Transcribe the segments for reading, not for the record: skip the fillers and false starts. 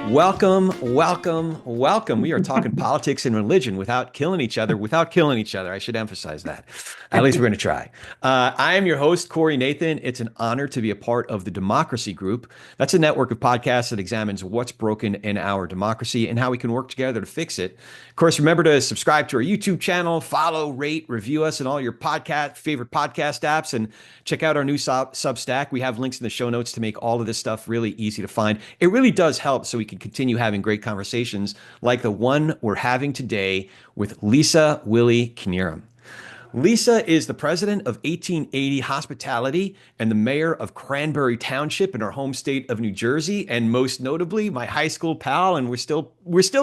Welcome, welcome, welcome. We are talking politics and religion without killing each other, I should emphasize that. At least we're going to try. I am your host, Corey Nathan. It's an honor to be a part of the Democracy Group. That's a network of podcasts that examines what's broken in our democracy and how we can work together to fix it. Of course, remember to subscribe to our YouTube channel, follow, rate, review us in all your favorite podcast apps, and check out our new Substack. We have links in the show notes to make all of this stuff really easy to find. It really does help so we can continue having great conversations like the one we're having today with Lisa Willey Knierim. Lisa is the president of 1880 Hospitality and the mayor of Cranberry Township in our home state of New Jersey, and most notably my high school pal, and we're still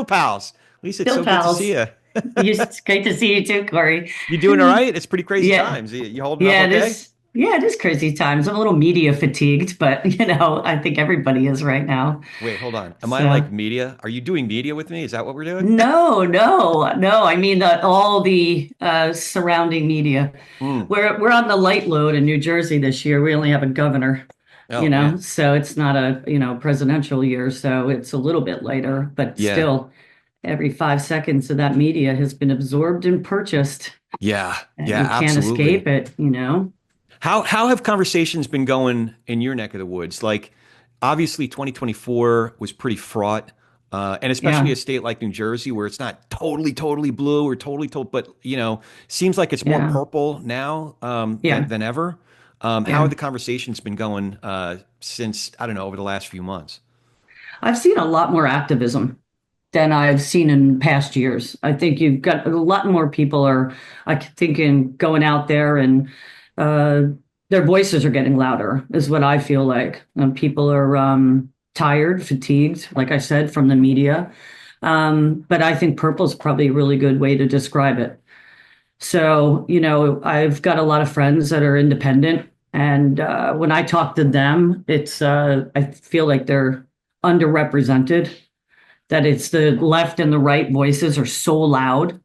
pals. Lisa, it's so good to see you. It's great to see you too, Corey. You doing all right? It's pretty crazy times. You holding up okay? It is crazy times. I'm a little media fatigued, but I think everybody is right now. Wait, hold on. Am I like media? Are you doing media with me? Is that what we're doing? No. I mean all the surrounding media. We're on the light load in New Jersey this year. We only have a governor. So it's not a presidential year, so it's a little bit lighter, but still every 5 seconds of that media has been absorbed and purchased. Yeah, and you can't escape it, How have conversations been going in your neck of the woods? Like, obviously 2024 was pretty fraught, and especially a state like New Jersey where it's not totally blue or but seems like it's more purple now than ever. How have the conversations been going since, I don't know, over the last few months? I've seen a lot more activism than I've seen in past years. I think you've got a lot more people going out there, and their voices are getting louder, is what I feel like. People are tired, fatigued, like I said, from the media. But I think purple is probably a really good way to describe it. So, I've got a lot of friends that are independent. And when I talk to them, I feel like they're underrepresented, that it's the left and the right voices are so loud.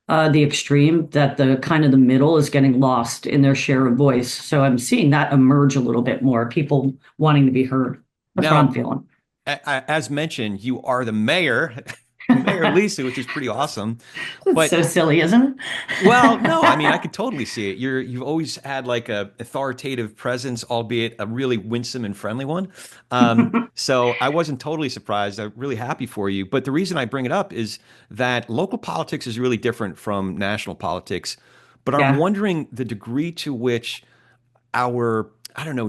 The extreme, that the kind of the middle is getting lost in their share of voice. So I'm seeing that emerge a little bit more, people wanting to be heard. That's what I'm feeling. As mentioned, you are the mayor, Mayor Lisa, which is pretty awesome. But so silly, isn't it? Well, no, I mean, I could totally see it. You've always had like a authoritative presence, albeit a really winsome and friendly one. So I wasn't totally surprised. I'm really happy for you. But the reason I bring it up is that local politics is really different from national politics. But I'm wondering the degree to which our,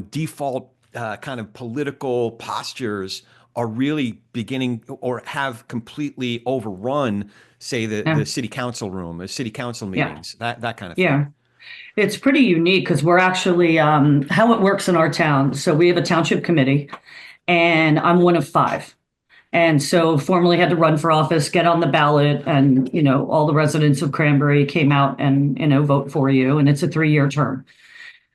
default kind of political postures are really beginning or have completely overrun, say, the city council room, the city council meetings, that kind of thing. Yeah, it's pretty unique because we're actually, how it works in our town. So we have a township committee, and I'm one of 5. And so formally had to run for office, get on the ballot, and, all the residents of Cranberry came out and, vote for you. And it's a 3-year term.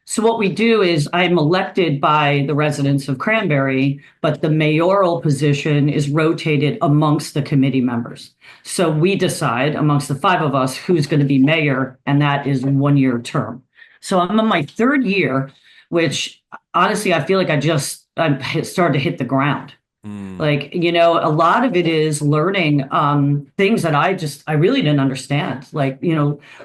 So what we do is I'm elected by the residents of Cranberry, but the mayoral position is rotated amongst the committee members. So we decide amongst the 5 of us who's going to be mayor, and that is a 1-year term. So I'm in my 3rd year, which honestly, I feel like I started to hit the ground. Like, a lot of it is learning things that I really didn't understand, like,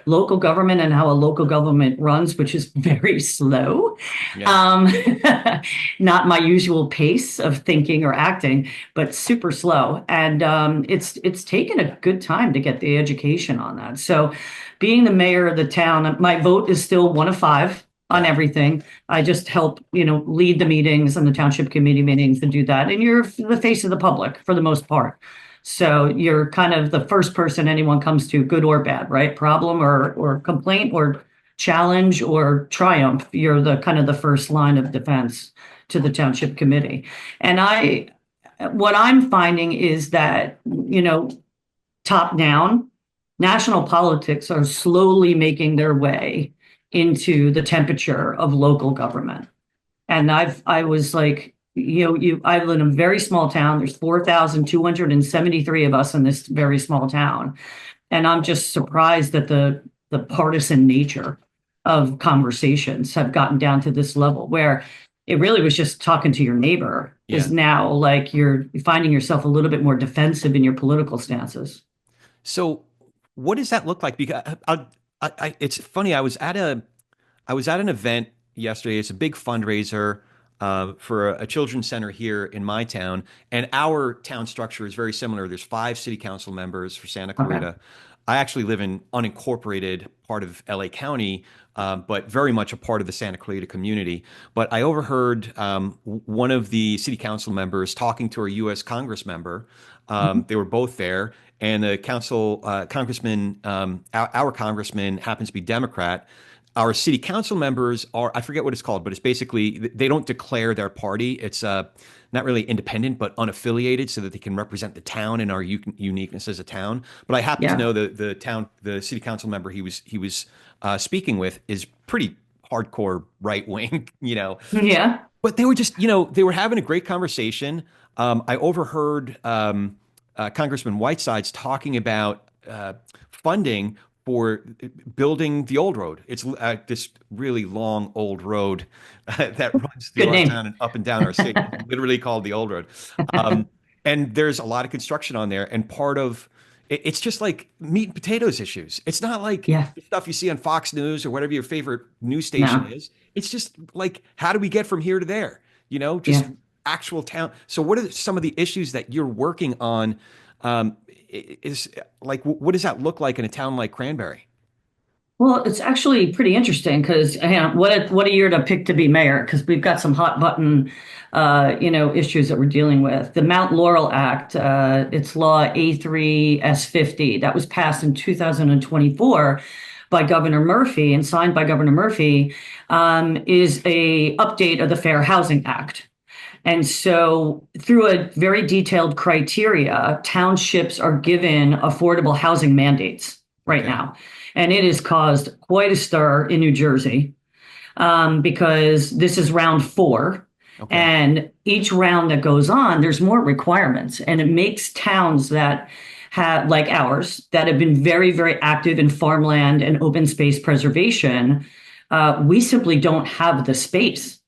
local government and how a local government runs, which is very slow. Not my usual pace of thinking or acting, but super slow. And it's taken a good time to get the education on that. So being the mayor of the town, my vote is still 1 of 5. On everything. I just help, lead the meetings and the township committee meetings and do that. And you're the face of the public for the most part. So you're kind of the first person anyone comes to, good or bad, right? Problem or complaint or challenge or triumph. You're the kind of the first line of defense to the township committee. And what I'm finding is that, top down, national politics are slowly making their way into the temperature of local government. And I was like, I live in a very small town. There's 4,273 of us in this very small town. And I'm just surprised that the partisan nature of conversations have gotten down to this level where it really was just talking to your neighbor is Yeah. now like you're finding yourself a little bit more defensive in your political stances. So what does that look like? Because it's funny. I was at an event yesterday. It's a big fundraiser for a children's center here in my town, and our town structure is very similar. There's 5 city council members for Santa Okay. Clarita. I actually live in unincorporated part of LA County, but very much a part of the Santa Clarita community. But I overheard one of the city council members talking to a U.S. Congress member. Mhm. They were both there, and the council congressman, our congressman, happens to be Democrat. Our city council members are, I forget what it's called, but it's basically they don't declare their party. It's not really independent, but unaffiliated, so that they can represent the town and our uniqueness as a town. But I happen to Yeah. know the city council member he was speaking with is pretty hardcore right wing, Yeah. but they were just, they were having a great conversation. I overheard Congressman Whitesides talking about funding for building the old road. It's this really long old road that runs through Good our name. town and up and down our city. It's literally called the old road. Um, and there's a lot of construction on there. And part of it's just like meat and potatoes issues. It's not like Yeah. the stuff you see on Fox News or whatever your favorite news station No. is. It's just like, how do we get from here to there? Just Yeah. actual town. So, what are some of the issues that you're working on? Is like, what does that look like in a town like Cranberry? Well, it's actually pretty interesting because what a year to pick to be mayor because we've got some hot button issues that we're dealing with. The Mount Laurel Act, it's law A3 S50 that was passed in 2024 by Governor Murphy and signed by Governor Murphy, is a update of the Fair Housing Act. And so, through a very detailed criteria, townships are given affordable housing mandates right Okay. now. And it has caused quite a stir in New Jersey because this is round four. Okay. And each round that goes on, there's more requirements. And it makes towns that have, like ours, that have been very, very active in farmland and open space preservation, we simply don't have the space.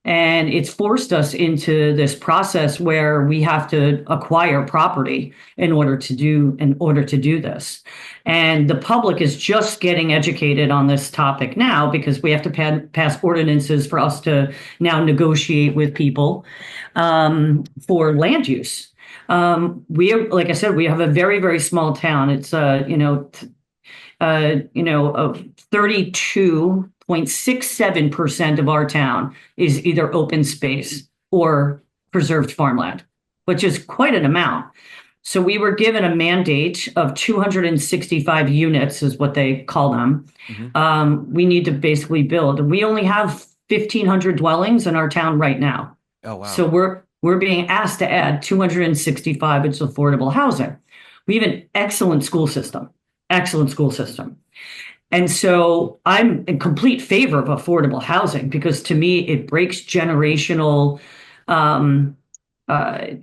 And it's forced us into this process where we have to acquire property in order to do this. And the public is just getting educated on this topic now because we have to pass ordinances for us to now negotiate with people for land use. Like I said, we have a very, very small town. It's 32.67% of our town is either open space or preserved farmland, which is quite an amount. So we were given a mandate of 265 units, is what they call them. Hmm. We need to basically build. We only have 1,500 dwellings in our town right now. Oh, wow. So we're being asked to add 265. It's affordable housing. We have an excellent school system. And so I'm in complete favor of affordable housing because to me it breaks generational, um, lack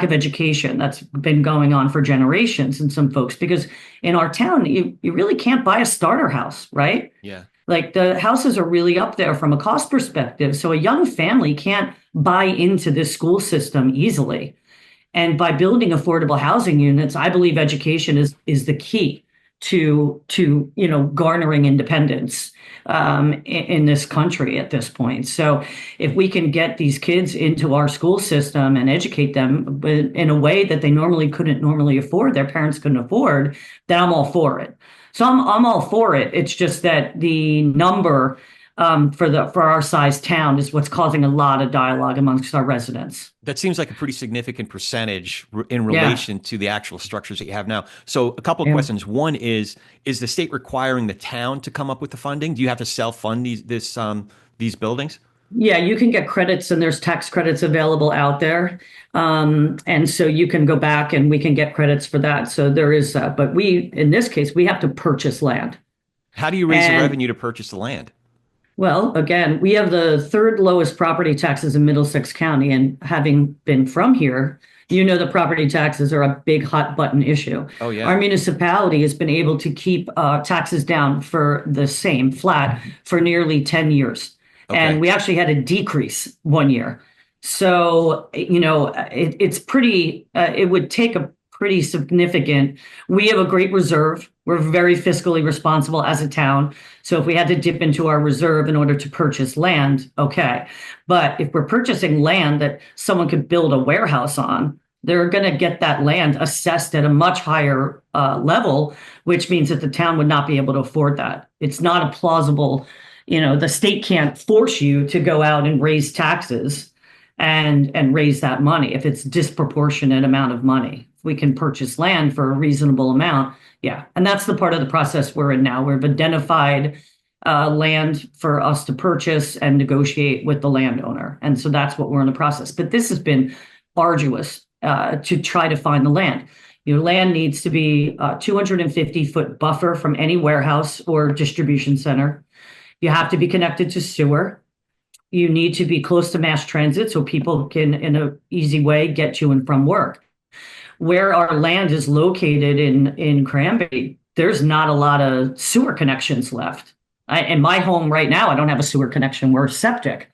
of education that's been going on for generations in some folks. Because in our town, you really can't buy a starter house, right? Yeah. Like the houses are really up there from a cost perspective. So a young family can't buy into this school system easily. And by building affordable housing units, I believe education is the key to garnering independence in this country at this point. So if we can get these kids into our school system and educate them in a way that they couldn't normally afford, their parents couldn't afford, then I'm all for it. So I'm all for it. It's just that the number for our size town is what's causing a lot of dialogue amongst our residents. That seems like a pretty significant percentage in Yeah. relation to the actual structures that you have now. So, a couple of Yeah. questions. One is the state requiring the town to come up with the funding? Do you have to self-fund these buildings? Yeah, you can get credits and there's tax credits available out there. And so you can go back and we can get credits for that. So there is, but in this case, we have to purchase land. How do you raise the And revenue to purchase the land? well, again, we have the third lowest property taxes in Middlesex County. And having been from here, You know, the property taxes are a big hot button issue. Oh Our yeah. municipality has been able to keep taxes down for the same flat for nearly 10 years. And Okay. we actually had a decrease one year. So, you know, it's pretty, it would take a pretty significant, we have a great reserve. We're very fiscally responsible as a town. So if we had to dip into our reserve in order to purchase land, okay. But if we're purchasing land that someone could build a warehouse on, they're going to get that land assessed at a much higher level, which means that the town would not be able to afford that. It's not a plausible, you know, the state can't force you to go out and raise taxes and raise that money if it's disproportionate amount of money. If we can purchase land for a reasonable amount, yeah. And that's the part of the process we're in now. We've identified land for us to purchase and negotiate with the landowner. And so that's what we're in the process. But this has been arduous to try to find the land. Your land needs to be a 250-foot buffer from any warehouse or distribution center. You have to be connected to sewer. You need to be close to mass transit so people can, in an easy way, get to and from work. Where our land is located in Cranberry, there's not a lot of sewer connections left. In my home right now, I don't have a sewer connection. We're septic.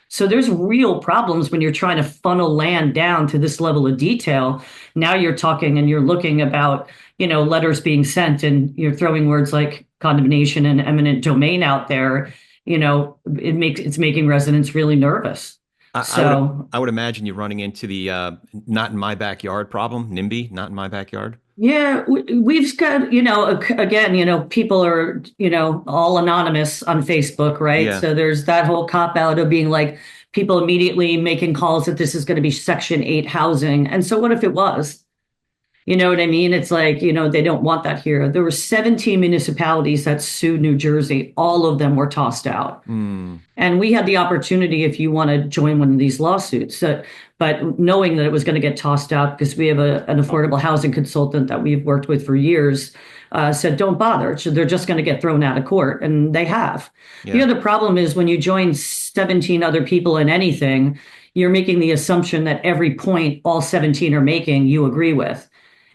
So there's real problems when you're trying to funnel land down to this level of detail. Now you're talking and you're looking about, you know, letters being sent and you're throwing words like condemnation and eminent domain out there. You know, it's making residents really nervous. I would So I would imagine you're running into the not in my backyard problem, NIMBY, not in my backyard. yeah, we've got, you know, again, you know, people are, you know, all anonymous on Facebook, right? Yeah. So there's that whole cop out of being like people immediately making calls that this is going to be Section 8 housing. And so what if it was? You know what I mean? It's like, you know, they don't want that here. There were 17 municipalities that sued New Jersey. All of them were tossed out. Hmm. And we had the opportunity if you want to join one of these lawsuits. But knowing that it was going to get tossed out because we have an affordable housing consultant that we've worked with for years, said, don't bother. So they're just going to get thrown out of court. And they have. The Yeah. other problem is when you join 17 other people in anything, you're making the assumption that every point all 17 are making, you agree with.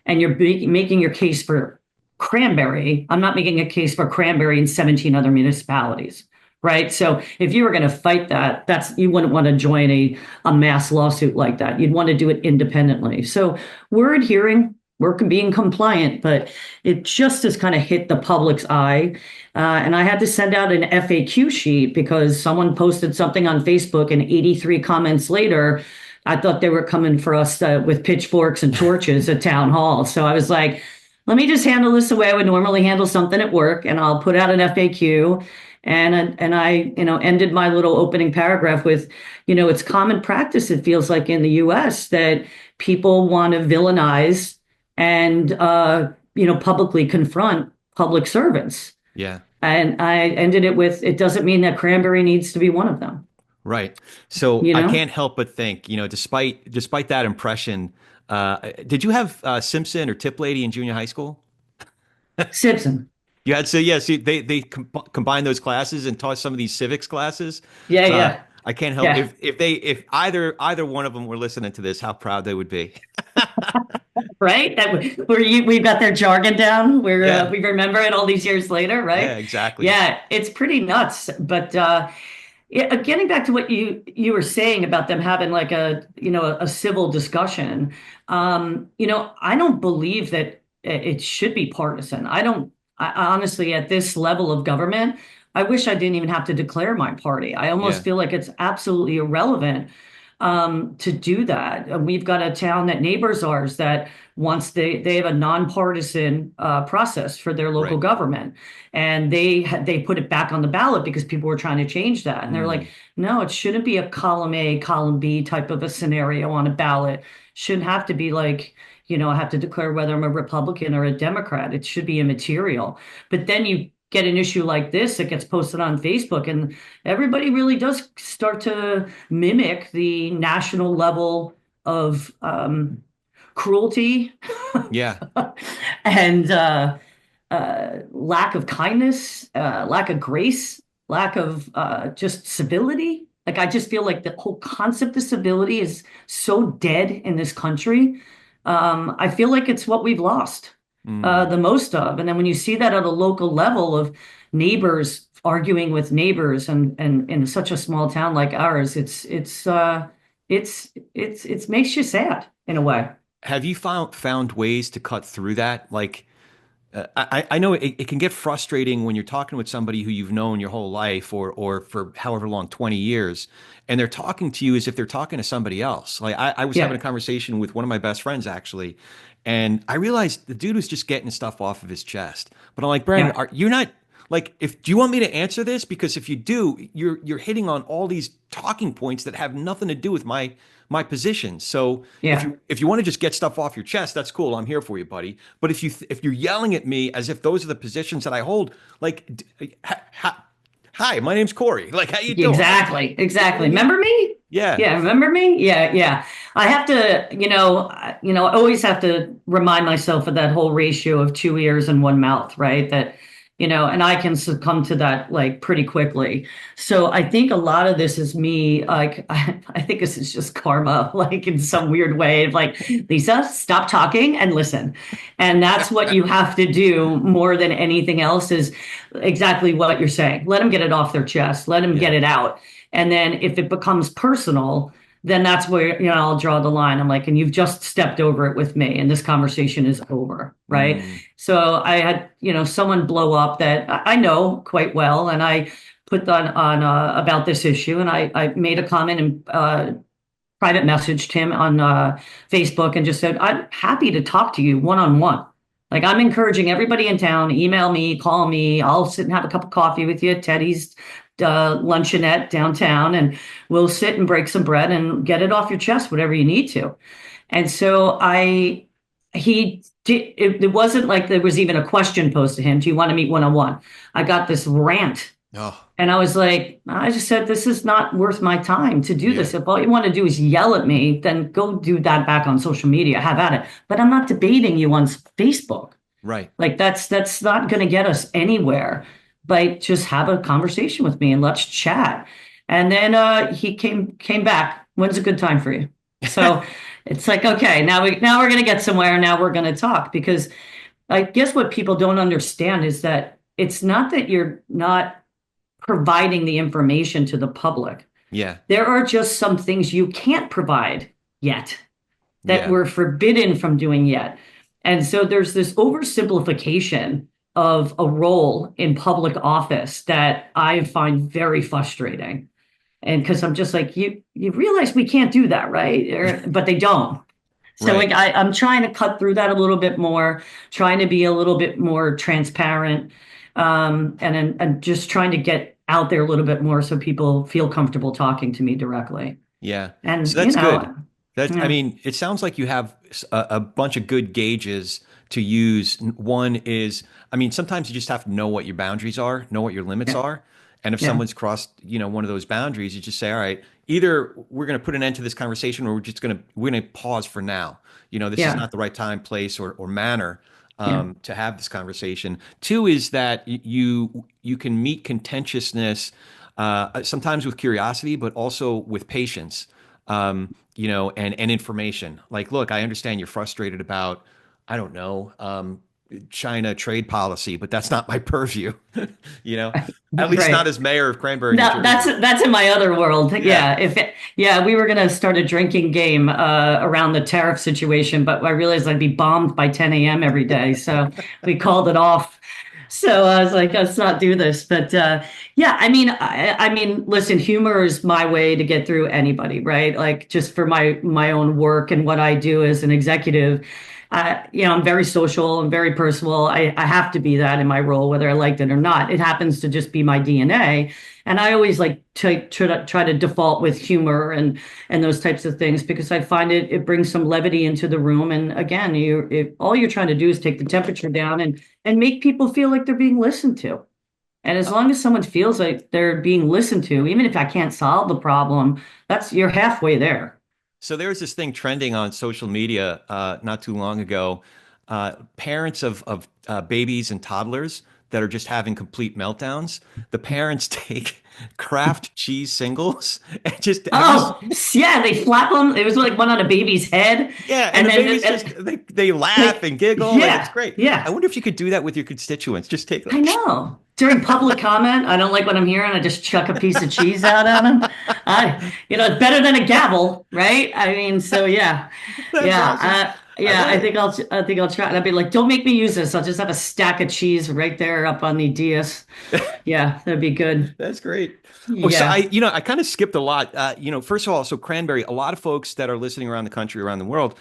And you're making your case for Cranberry. I'm not making a case for Cranberry and 17 other municipalities, right? So if you were going to fight that, you wouldn't want to join a mass lawsuit like that. You'd want to do it independently. So we're adhering, we're being compliant, but it just has kind of hit the public's eye. And I had to send out an FAQ sheet because someone posted something on Facebook and 83 comments later, I thought they were coming for us with pitchforks and torches at town hall. So I was like, let me just handle this the way I would normally handle something at work, and I'll put out an FAQ. And I, you know, ended my little opening paragraph with, you know, it's common practice, it feels like in the US, that people want to villainize and, you know, publicly confront public servants. Yeah. And I ended it with, it doesn't mean that Cranberry needs to be one of them, Right. So you I know? can't help but think, you know, despite that impression, did you have Simpson or Tip Lady in junior high school? Simpson. You had so yes, they combine those classes and taught some of these civics classes. Yeah, Uh, yeah, I can't help yeah. if either one of them were listening to this, how proud they would be. Right? We've got their jargon down. Yeah. We remember it all these years later, Yeah, right? exactly. Yeah, it's pretty nuts. But yeah, getting back to what you were saying about them having like a you know a civil discussion, you know, I don't believe that it should be partisan. I don't. I honestly, at this level of government, I wish I didn't even have to declare my party. I almost Yeah. feel like it's absolutely irrelevant to do that. And we've got a town that neighbors ours that once they have a nonpartisan process for their local Right. government, and they put it back on the ballot because people were trying to change that, and they're like, Mm, no, it shouldn't be a column A, column B type of a scenario on a ballot. Shouldn't have to be like. You know, I have to declare whether I'm a Republican or a Democrat. It should be immaterial. But then you get an issue like this that gets posted on Facebook, and everybody really does start to mimic the national level of cruelty yeah. and lack of kindness, lack of grace, lack of just civility. Like, I just feel like the whole concept of civility is so dead in this country. I feel like it's what we've lost Mm. the most of. And then when you see that at a local level of neighbors arguing with neighbors, and in such a small town like ours, it's makes you sad in a way. Have you found ways to cut through that? Like, I know it can get frustrating when you're talking with somebody who you've known your whole life or for however long, 20 years, and they're talking to you as if they're talking to somebody else. Like I was having a Yeah, conversation with one of my best friends actually, and I realized the dude was just getting stuff off of his chest. But I'm like, Brandon, yeah, are you're not like if do you want me to answer this? Because if you do, you're hitting on all these talking points that have nothing to do with my position. So yeah. if you want to just get stuff off your chest, that's cool. I'm here for you, buddy. But if you're yelling at me as if those are the positions that I hold, like, hi, my name's Corey. Like, how you doing? Like, Exactly, you know what I exactly. mean? Remember me? Yeah, Yeah, remember me? Yeah, yeah. I have to, I always have to remind myself of that whole ratio of two ears and one mouth, right? That, and I can succumb to that like pretty quickly. So I think a lot of this is me, like, I think this is just karma, like in some weird way of like, Lisa, stop talking and listen. And that's what you have to do more than anything else is exactly what you're saying. Let them get it off their chest, let them get yeah, it out. And then if it becomes personal, then that's where, I'll draw the line. I'm like, and you've just stepped over it with me, and this conversation is over, right? mm, So I had, someone blow up that I know quite well, and I put on about this issue, and I made a comment and private messaged him on Facebook and just said, I'm happy to talk to you one on one. Like, I'm encouraging everybody in town, email me, call me. I'll sit and have a cup of coffee with you at Teddy's luncheonette downtown, and we'll sit and break some bread and get it off your chest, whatever you need to. And so he did, it wasn't like there was even a question posed to him. Do you want to meet one on one? I got this rant, oh, and I was like, I just said, this is not worth my time to do yeah, this. If all you want to do is yell at me, then go do that back on social media. Have at it. But I'm not debating you on Facebook. right. Like, that's not going to get us anywhere. But just have a conversation with me and let's chat. And then he came back. When's a good time for you? So it's like, okay, now we're going to get somewhere. Now we're going to talk, because I guess what people don't understand is that it's not that you're not providing the information to the public. Yeah, There are just some things you can't provide yet, that yeah, we're forbidden from doing yet. And so there's this oversimplification of a role in public office that I find very frustrating. And because I'm just like, you realize we can't do that, right? But they don't. So right. like I'm trying to cut through that a little bit more, trying to be a little bit more transparent, and just trying to get out there a little bit more so people feel comfortable talking to me directly. Yeah. And So that's good. I yeah, mean, it sounds like you have a bunch of good gauges to use. One is, I mean, sometimes you just have to know what your boundaries are, know what your limits yeah, are. And if yeah, someone's crossed, one of those boundaries, you just say, all right, either we're going to put an end to this conversation or we're going to pause for now. This is yeah, not the right time, place, or manner yeah, to have this conversation. Two is that you can meet contentiousness sometimes with curiosity, but also with patience, and information. Like, look, I understand you're frustrated about, I don't know, China trade policy, but that's not my purview, you know, at least not right. as mayor of Cranberry, New No, Jersey. that's in my other world. Yeah. Yeah, yeah, we were gonna start a drinking game around the tariff situation, but I realized I'd be bombed by 10 a.m. every day, so we called it off. So I was like, let's not do this. But yeah, I mean, listen, humor is my way to get through anybody, right? Like, just for my own work and what I do as an executive. I'm very social and very personal. I have to be that in my role, whether I liked it or not. It happens to just be my DNA. And I always like to try to default with humor and those types of things, because I find it brings some levity into the room. And again, all you're trying to do is take the temperature down and make people feel like they're being listened to. And as long as someone feels like they're being listened to, even if I can't solve the problem, you're halfway there. So there was this thing trending on social media not too long ago. Parents of babies and toddlers that are just having complete meltdowns, the parents take Kraft cheese singles and just have you. Oh, yeah, they flap them. It was like one on a baby's head. Yeah, and And the then, babies just they laugh like, and giggle, and it's yeah, great. I yeah, wonder if you could do that with your constituents. Just take I like, know. During public comment, I don't like what I'm hearing. I just chuck a piece of cheese out at them. It's better than a gavel, right? I mean, so yeah, that's awesome. yeah, I yeah. love it. I think I'll try. And I'd be like, don't make me use this. I'll just have a stack of cheese right there up on the dais. Yeah, that'd be good. That's great. Oh, so Yeah, I kind of skipped a lot. First of all, so Cranberry, a lot of folks that are listening around the country, around the world,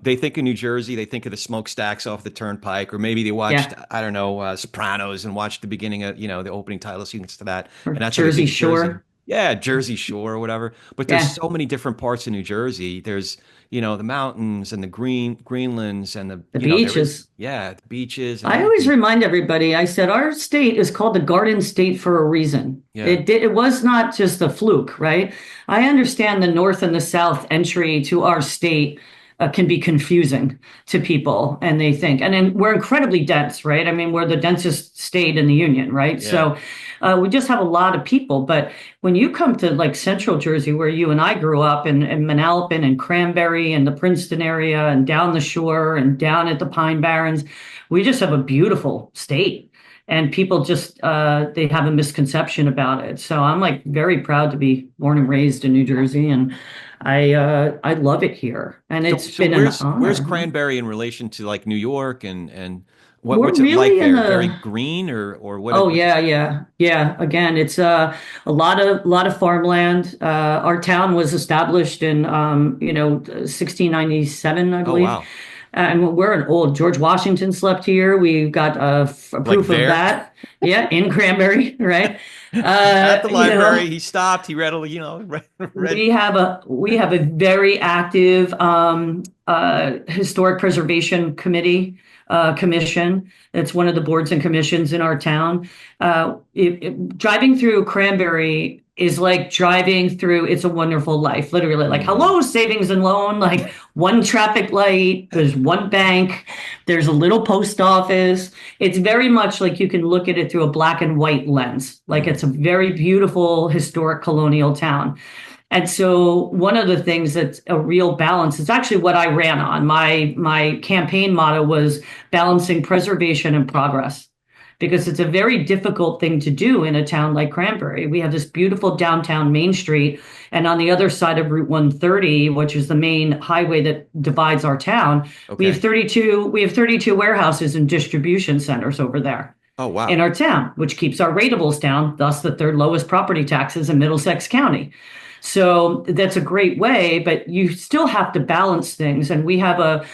they think of New Jersey, they think of the smokestacks off the turnpike, or maybe they watched, yeah. I don't know, Sopranos and watched the beginning of, the opening title sequence to that. Or And that's how they Jersey think of Jersey. Shore. Yeah, Jersey Shore or whatever. But there's Yeah. so many different parts of New Jersey. There's, the mountains and the Greenlands and The there is, beaches. yeah, the beaches and I always everything. remind everybody, I said our state is called the Garden State for a reason. Yeah. It was not just a fluke, right? I understand the North and the South entry to our state can be confusing to people, and they think, and then we're incredibly dense, right? I mean, we're the densest state in the union, right? Yeah. So we just have a lot of people. But when you come to like Central Jersey, where you and I grew up, and Manalapan and Cranberry and the Princeton area and down the shore and down at the Pine Barrens, we just have a beautiful state. And people just they have a misconception about it. So I'm like very proud to be born and raised in New Jersey, and I love it here, and So, it's so been an where's honor. Cranberry in relation to like New York and We're what's it like really in there? Very the green or Oh what's yeah, yeah, yeah. Again, it's a lot of farmland. Our town was established in 1697, I oh believe. wow. And we're an old George Washington slept here. We got Like proof of there that. Yeah, in Cranberry, right? at the You library, know, he stopped, he read read. we have a very active historic preservation commission. It's one of the boards and commissions in our town. Driving through Cranberry is like driving through It's a Wonderful Life. Literally, like Mhm. hello, savings and loan. Like one traffic light. There's one bank. There's a little post office. It's very much like you can look at it through a black and white lens. Like Mhm. it's a very beautiful historic colonial town. And so one of the things that's a real balance is actually what I ran on. My campaign motto was balancing preservation and progress, because it's a very difficult thing to do in a town like Cranberry. We have this beautiful downtown Main Street, and on the other side of Route 130, which is the main highway that divides our town, Okay. we have 32 warehouses and distribution centers over there Oh in wow. our town, which keeps our ratables down, thus the third lowest property taxes in Middlesex County. So that's a great way, but you still have to balance things. And we have a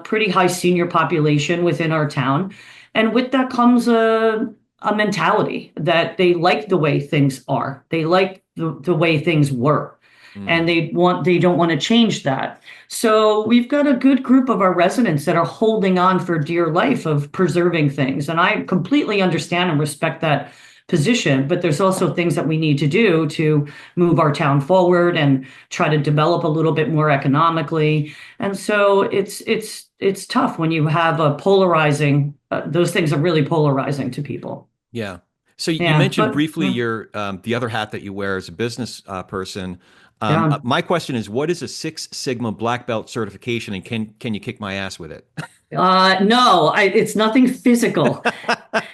pretty high senior population within our town. And with that comes a mentality that they like the way things are. They like the way things were. And Mm. they don't want to change that. So we've got a good group of our residents that are holding on for dear life of preserving things. And I completely understand and respect that position, but there's also things that we need to do to move our town forward and try to develop a little bit more economically. And so it's tough when you have a polarizing those things are really polarizing to people. Yeah. So you Yeah, mentioned but briefly your the other hat that you wear as a business person. yeah. My question is, what is a Six Sigma black belt certification, and can you kick my ass with it? No, it's nothing physical.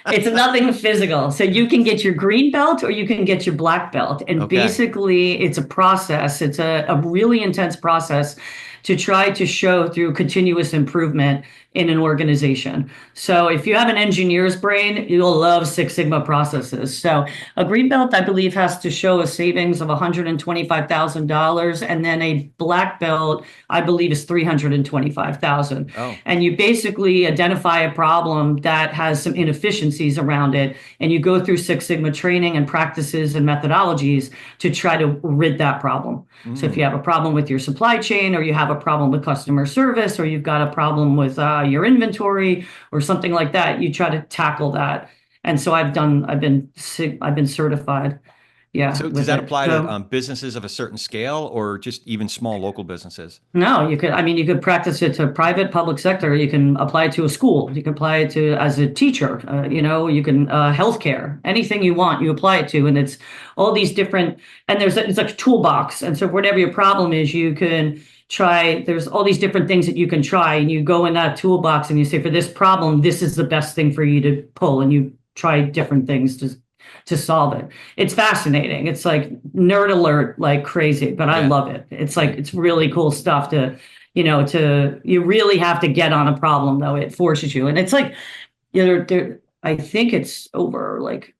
It's nothing physical. So you can get your green belt or you can get your black belt. And Okay. basically, it's a process. It's a really intense process to try to show through continuous improvement in an organization. So if you have an engineer's brain, you'll love Six Sigma processes. So a green belt, I believe, has to show a savings of $125,000, and then a black belt, I believe, is 325,000. Oh. And you basically identify a problem that has some inefficiencies around it, and you go through Six Sigma training and practices and methodologies to try to rid that problem. So if you Mm. have a problem with your supply chain, or you have a problem with customer service, or you've got a problem with your inventory or something like that, you try to tackle that. And so I've been certified. Yeah, So does with that it. apply to So businesses of a certain scale or just even small local businesses? no, you could, I mean, you could practice it to private, public sector. You can apply it to a school. You can apply it to as a teacher. You can healthcare, anything you want, you apply it to, and it's all these different. And it's like a toolbox. And so whatever your problem is, you can try. There's all these different things that you can try, and you go in that toolbox and you say, for this problem, this is the best thing for you to pull, and you try different things to solve it. It's fascinating. It's like nerd alert, like crazy, but I Yeah. love it. It's like, Yeah. it's really cool stuff you really have to get on a problem though. It forces you. And it's like, I think it's over like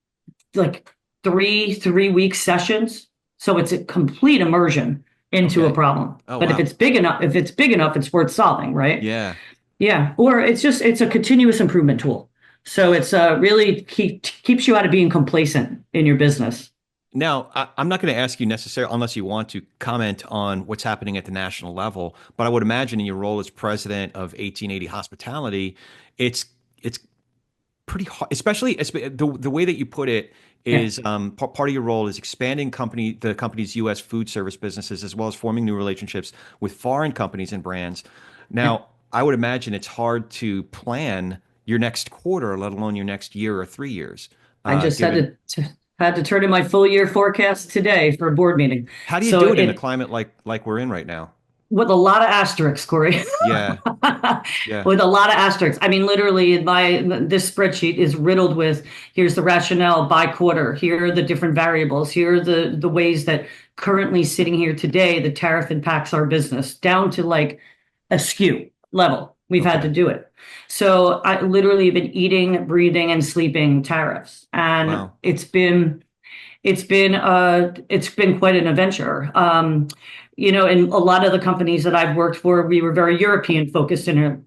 three-week sessions. So it's a complete immersion into a Okay. problem. Oh, But wow. if it's big enough, it's worth solving, right? Yeah. Yeah, or it's a continuous improvement tool. So it's really keeps you out of being complacent in your business. Now, I'm not going to ask you necessarily, unless you want to comment on what's happening at the national level, but I would imagine in your role as president of 1880 Hospitality, it's pretty hard, especially the way that you put it Yeah, is part of your role is expanding the company's U.S. food service businesses as well as forming new relationships with foreign companies and brands. yeah. Now, I would imagine it's hard to plan your next quarter, let alone your next year or 3 years, I just given. had to turn in my full year forecast today for a board meeting. How do you So do it in a it climate like we're in right now? with a lot of asterisks, Corey. Yeah, yeah, With a lot of asterisks. I mean, literally, this spreadsheet is riddled with here's the rationale by quarter. Here are the different variables. Here are the ways that currently sitting here today, the tariff impacts our business down to like a SKU level. We've had to okay, do it. So I literally have been eating, breathing, and sleeping tariffs, and wow, it's been quite an adventure. And a lot of the companies that I've worked for, we were very European focused in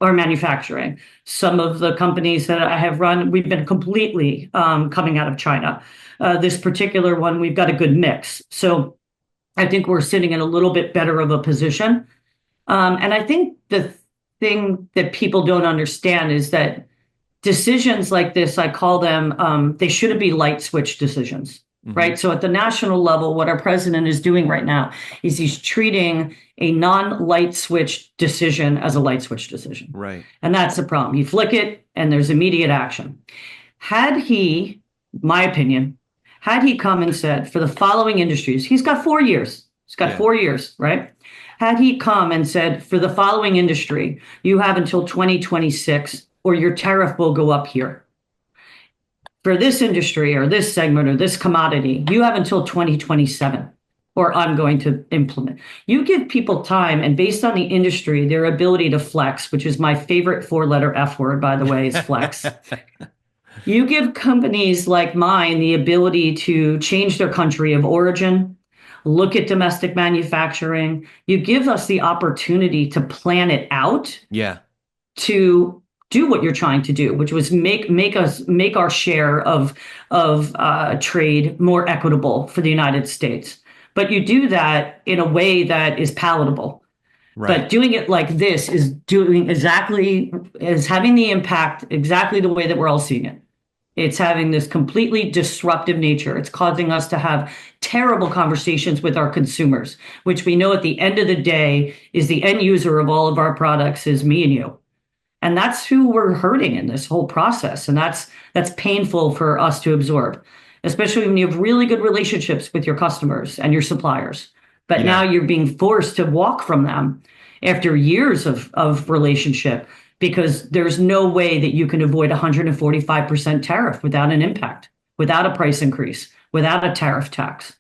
our manufacturing. Some of the companies that I have run, we've been completely coming out of China. This particular one, we've got a good mix. So I think we're sitting in a little bit better of a position. And I think the thing that people don't understand is that decisions like this, I call them, they shouldn't be light switch decisions, hmm, right? So at the national level, what our president is doing right now is he's treating a non-light switch decision as a light switch decision. right, And that's the problem. You flick it and there's immediate action. Had he, my opinion, had he come and said for the following industries, he's got 4 years. He's got yeah, 4 years, right? Had he come and said for the following industry, you have until 2026 or your tariff will go up here. For this industry or this segment or this commodity, you have until 2027 or I'm going to implement. You give people time and based on the industry, their ability to flex, which is my favorite four-letter F word, by the way, is flex. You give companies like mine the ability to change their country of origin, look at domestic manufacturing. You give us the opportunity to plan it out yeah, to do what you're trying to do, which was make our share of trade more equitable for the United States. But you do that in a way that is palatable. right, But doing it like this is having the impact exactly the way that we're all seeing it. It's having this completely disruptive nature. It's causing us to have terrible conversations with our consumers, which we know at the end of the day is the end user of all of our products is me and you. And that's who we're hurting in this whole process. And that's painful for us to absorb, especially when you have really good relationships with your customers and your suppliers. But now yeah, you're being forced to walk from them after years of relationship because there's no way that you can avoid 145% tariff without an impact, without a price increase, without a tariff tax.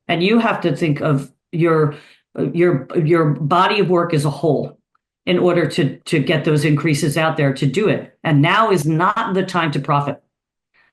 And you have to think of your body of work as a whole in order to get those increases out there to do it. And now is not the time to profit.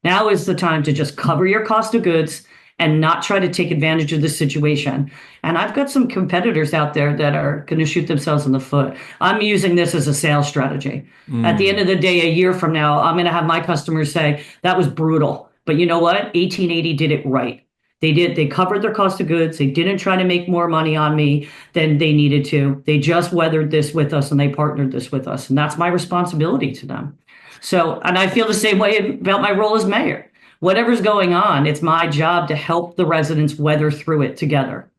Now is the time to just cover your cost of goods and not try to take advantage of this situation. And I've got some competitors out there that are going to shoot themselves in the foot. I'm using this as a sales strategy. At the end mm, of the day, a year from now, I'm going to have my customers say, that was brutal. But you know what? 1880 did it right. They covered their cost of goods. They didn't try to make more money on me than they needed to. They just weathered this with us and they partnered this with us. And that's my responsibility to them. So, and I feel the same way about my role as mayor. whatever's going on, it's my job to help the residents weather through it together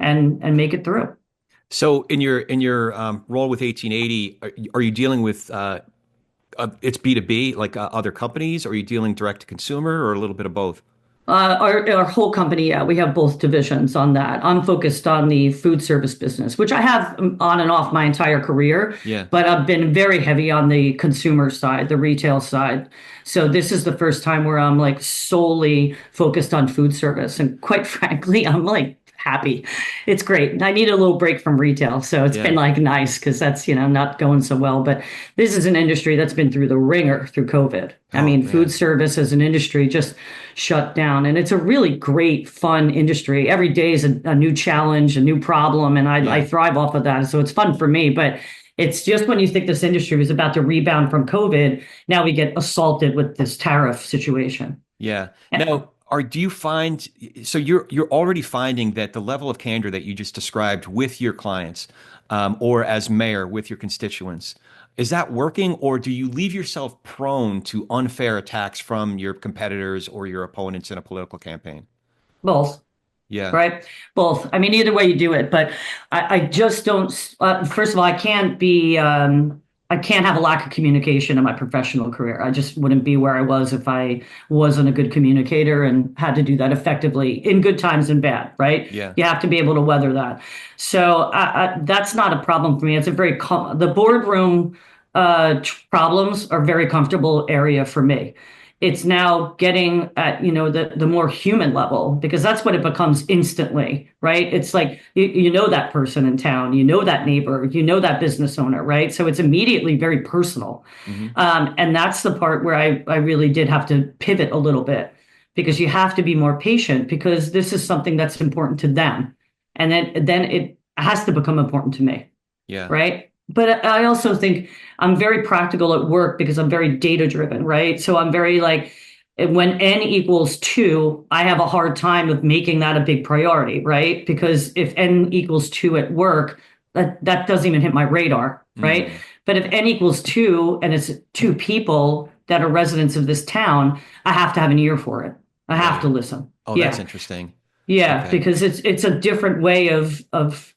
and make it through. So in your role with 1880, are you dealing with it's B2B, like other companies, or are you dealing direct to consumer, or a little bit of both? Our whole company, yeah, we have both divisions on that. I'm focused on the food service business, which I have on and off my entire career, Yeah. but I've been very heavy on the consumer side, the retail side. So this is the first time where I'm like solely focused on food service. And quite frankly, I'm like happy. It's great. I need a little break from retail. So it's been Yeah. like nice because that's, not going so well. But this is an industry that's been through the ringer through COVID. I Oh mean, food man. service as an industry just shut down. And it's a really great, fun industry. Every day is a new challenge, a new problem. And I Yeah. thrive off of that. So it's fun for me. But it's just when you think this industry was about to rebound from COVID, now we get assaulted with this tariff situation. Yeah. Yeah. Now, do you find so you're already finding that the level of candor that you just described with your clients, or as mayor with your constituents, is that working, or do you leave yourself prone to unfair attacks from your competitors or your opponents in a political campaign? Both. Yeah. Right? Both. I mean, either way you do it, but I just don't. First of all, I can't have a lack of communication in my professional career. I just wouldn't be where I was if I wasn't a good communicator and had to do that effectively in good times and bad, right? Yeah. You have to be able to weather that. So that's not a problem for me. It's a the boardroom problems are very comfortable area for me. It's now getting at, the more human level, because that's what it becomes instantly, right? It's like you know that person in town, you know that neighbor, you know that business owner, right? So it's immediately very personal. Hmm. And that's the part where I really did have to pivot a little bit, because you have to be more patient, because this is something that's important to them. And then it has to become important to me, Yeah. right? But I also think I'm very practical at work because I'm very data driven, right? So I'm very like, when n equals 2, I have a hard time of making that a big priority, right? Because if n equals 2 at work, that doesn't even hit my radar, right? Mm. But if n equals 2 and it's 2 people that are residents of this town, I have to have an ear for it. I have to Right. listen. Oh, that's Yeah. interesting. Yeah, Okay. because it's a different way of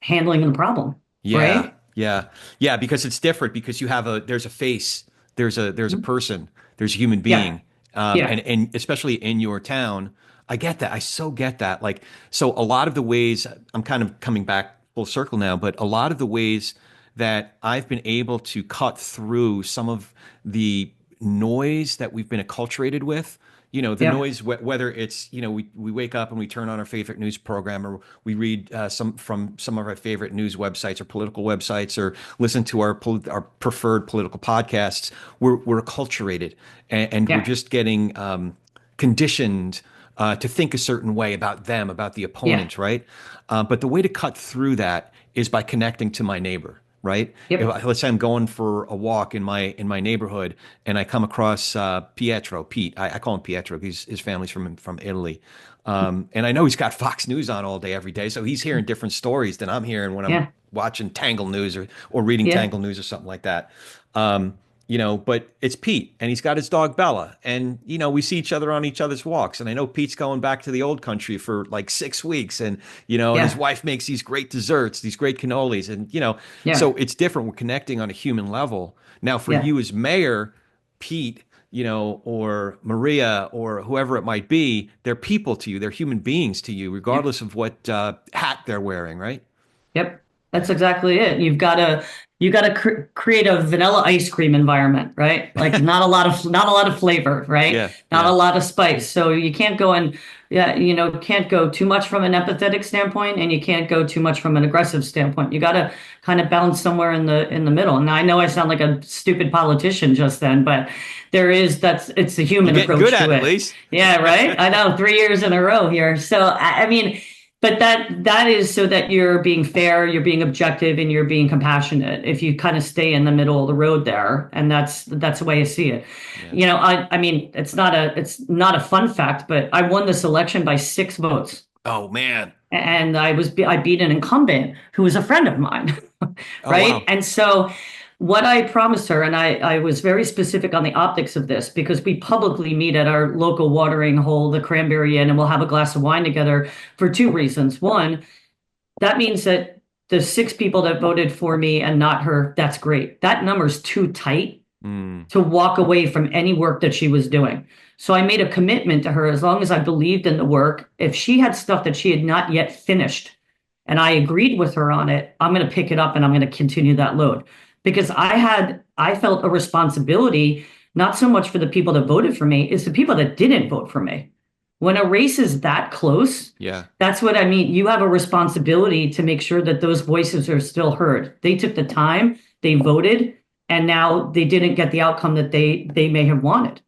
handling the problem, Yeah, right? yeah, yeah. Because it's different. Because there's a face, there's a Mhm. person, there's a human Yeah. being, Yeah. and especially in your town, I get that. I so get that. Like, so a lot of the ways I'm kind of coming back full circle now, but a lot of the ways that I've been able to cut through some of the noise that we've been acculturated with. The Yeah. noise, whether it's, we wake up and we turn on our favorite news program, or we read some of our favorite news websites or political websites, or listen to our preferred political podcasts. We're acculturated, and we're Yeah. just getting conditioned to think a certain way about them, about the Yeah. opponent, right? But the way to cut through that is by connecting to my neighbor, right? Yep. Let's say I'm going for a walk in my neighborhood, and I come across Pete. I call him Pietro because his family's from Italy, and I know he's got Fox News on all day every day, so he's hearing different stories than I'm hearing when I'm Yeah. watching Tangle News or reading Yeah. Tangle News or something like that. But it's Pete, and he's got his dog Bella, and we see each other on each other's walks, and I know Pete's going back to the old country for like 6 weeks, and his Yeah. wife makes these great desserts, these great cannolis, and Yeah. so it's different. We're connecting on a human level. Now, for Yeah. you as mayor, Pete, or Maria, or whoever it might be, they're people to you. They're human beings to you, Yeah. regardless of what hat they're wearing, right? Yep. That's exactly it. You got to create a vanilla ice cream environment, right? Like not a lot of flavor, right? Yeah, Not a yeah, lot of spice. So you can't go and yeah, can't go too much from an empathetic standpoint, and you can't go too much from an aggressive standpoint. You got to kind of balance somewhere in the middle. And I know I sound like a stupid politician just then, but it's the you're human getting good approach at to it, at it. least. Yeah, right. I know, 3 years in a row here. So I mean, but that is so that you're being fair, you're being objective, and you're being compassionate. If you kind of stay in the middle of the road there, and that's the way I see it. Yeah. I mean, it's not a fun fact, but I won this election by 6 votes, Oh man. and I beat an incumbent who was a friend of mine, Oh right? wow. And so What I promised her, and I was very specific on the optics of this because we publicly meet at our local watering hole, the Cranberry Inn, and we'll have a glass of wine together for two reasons. One, that means that the six people that voted for me and not her, that's great. That number's too tight Mm, to walk away from any work that she was doing. So I made a commitment to her as long as I believed in the work. If she had stuff that she had not yet finished and I agreed with her on it, I'm going to pick it up and I'm going to continue that load because I felt a responsibility, not so much for the people that voted for me, it's the people that didn't vote for me. When a race is that close, yeah. that's what I mean. You have a responsibility to make sure that those voices are still heard. They took the time, they voted, and now they didn't get the outcome that they may have wanted.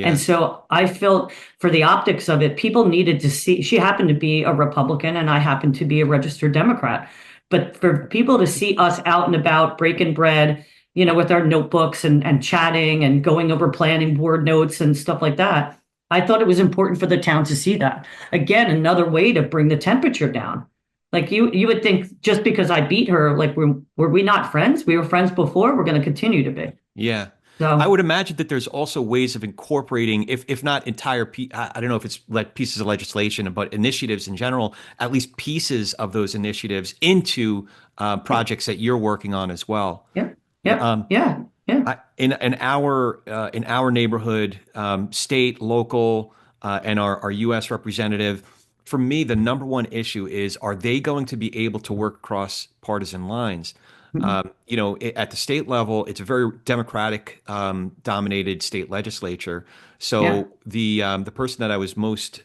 And Yeah. so I felt for the optics of it, people needed to see. She happened to be a Republican, and I happened to be a registered Democrat. But for people to see us out and about breaking bread, with our notebooks and chatting and going over planning board notes and stuff like that, I thought it was important for the town to see that. Again, another way to bring the temperature down. Like you would think just because I beat her, like were we not friends? We were friends before. We're going to continue to be. Yeah. I So would imagine that there's also ways of incorporating, if not entire, I don't know if it's like pieces of legislation, but initiatives in general, at least pieces of those initiatives into projects that you're working on as well. yeah, yeah, Um, yeah, yeah. in our neighborhood, state, local, and our U.S. representative, for me, the number one issue is, are they going to be able to work across partisan lines? Mhm. At the state level, it's a very Democratic dominated state legislature. Yeah, So the person that I was most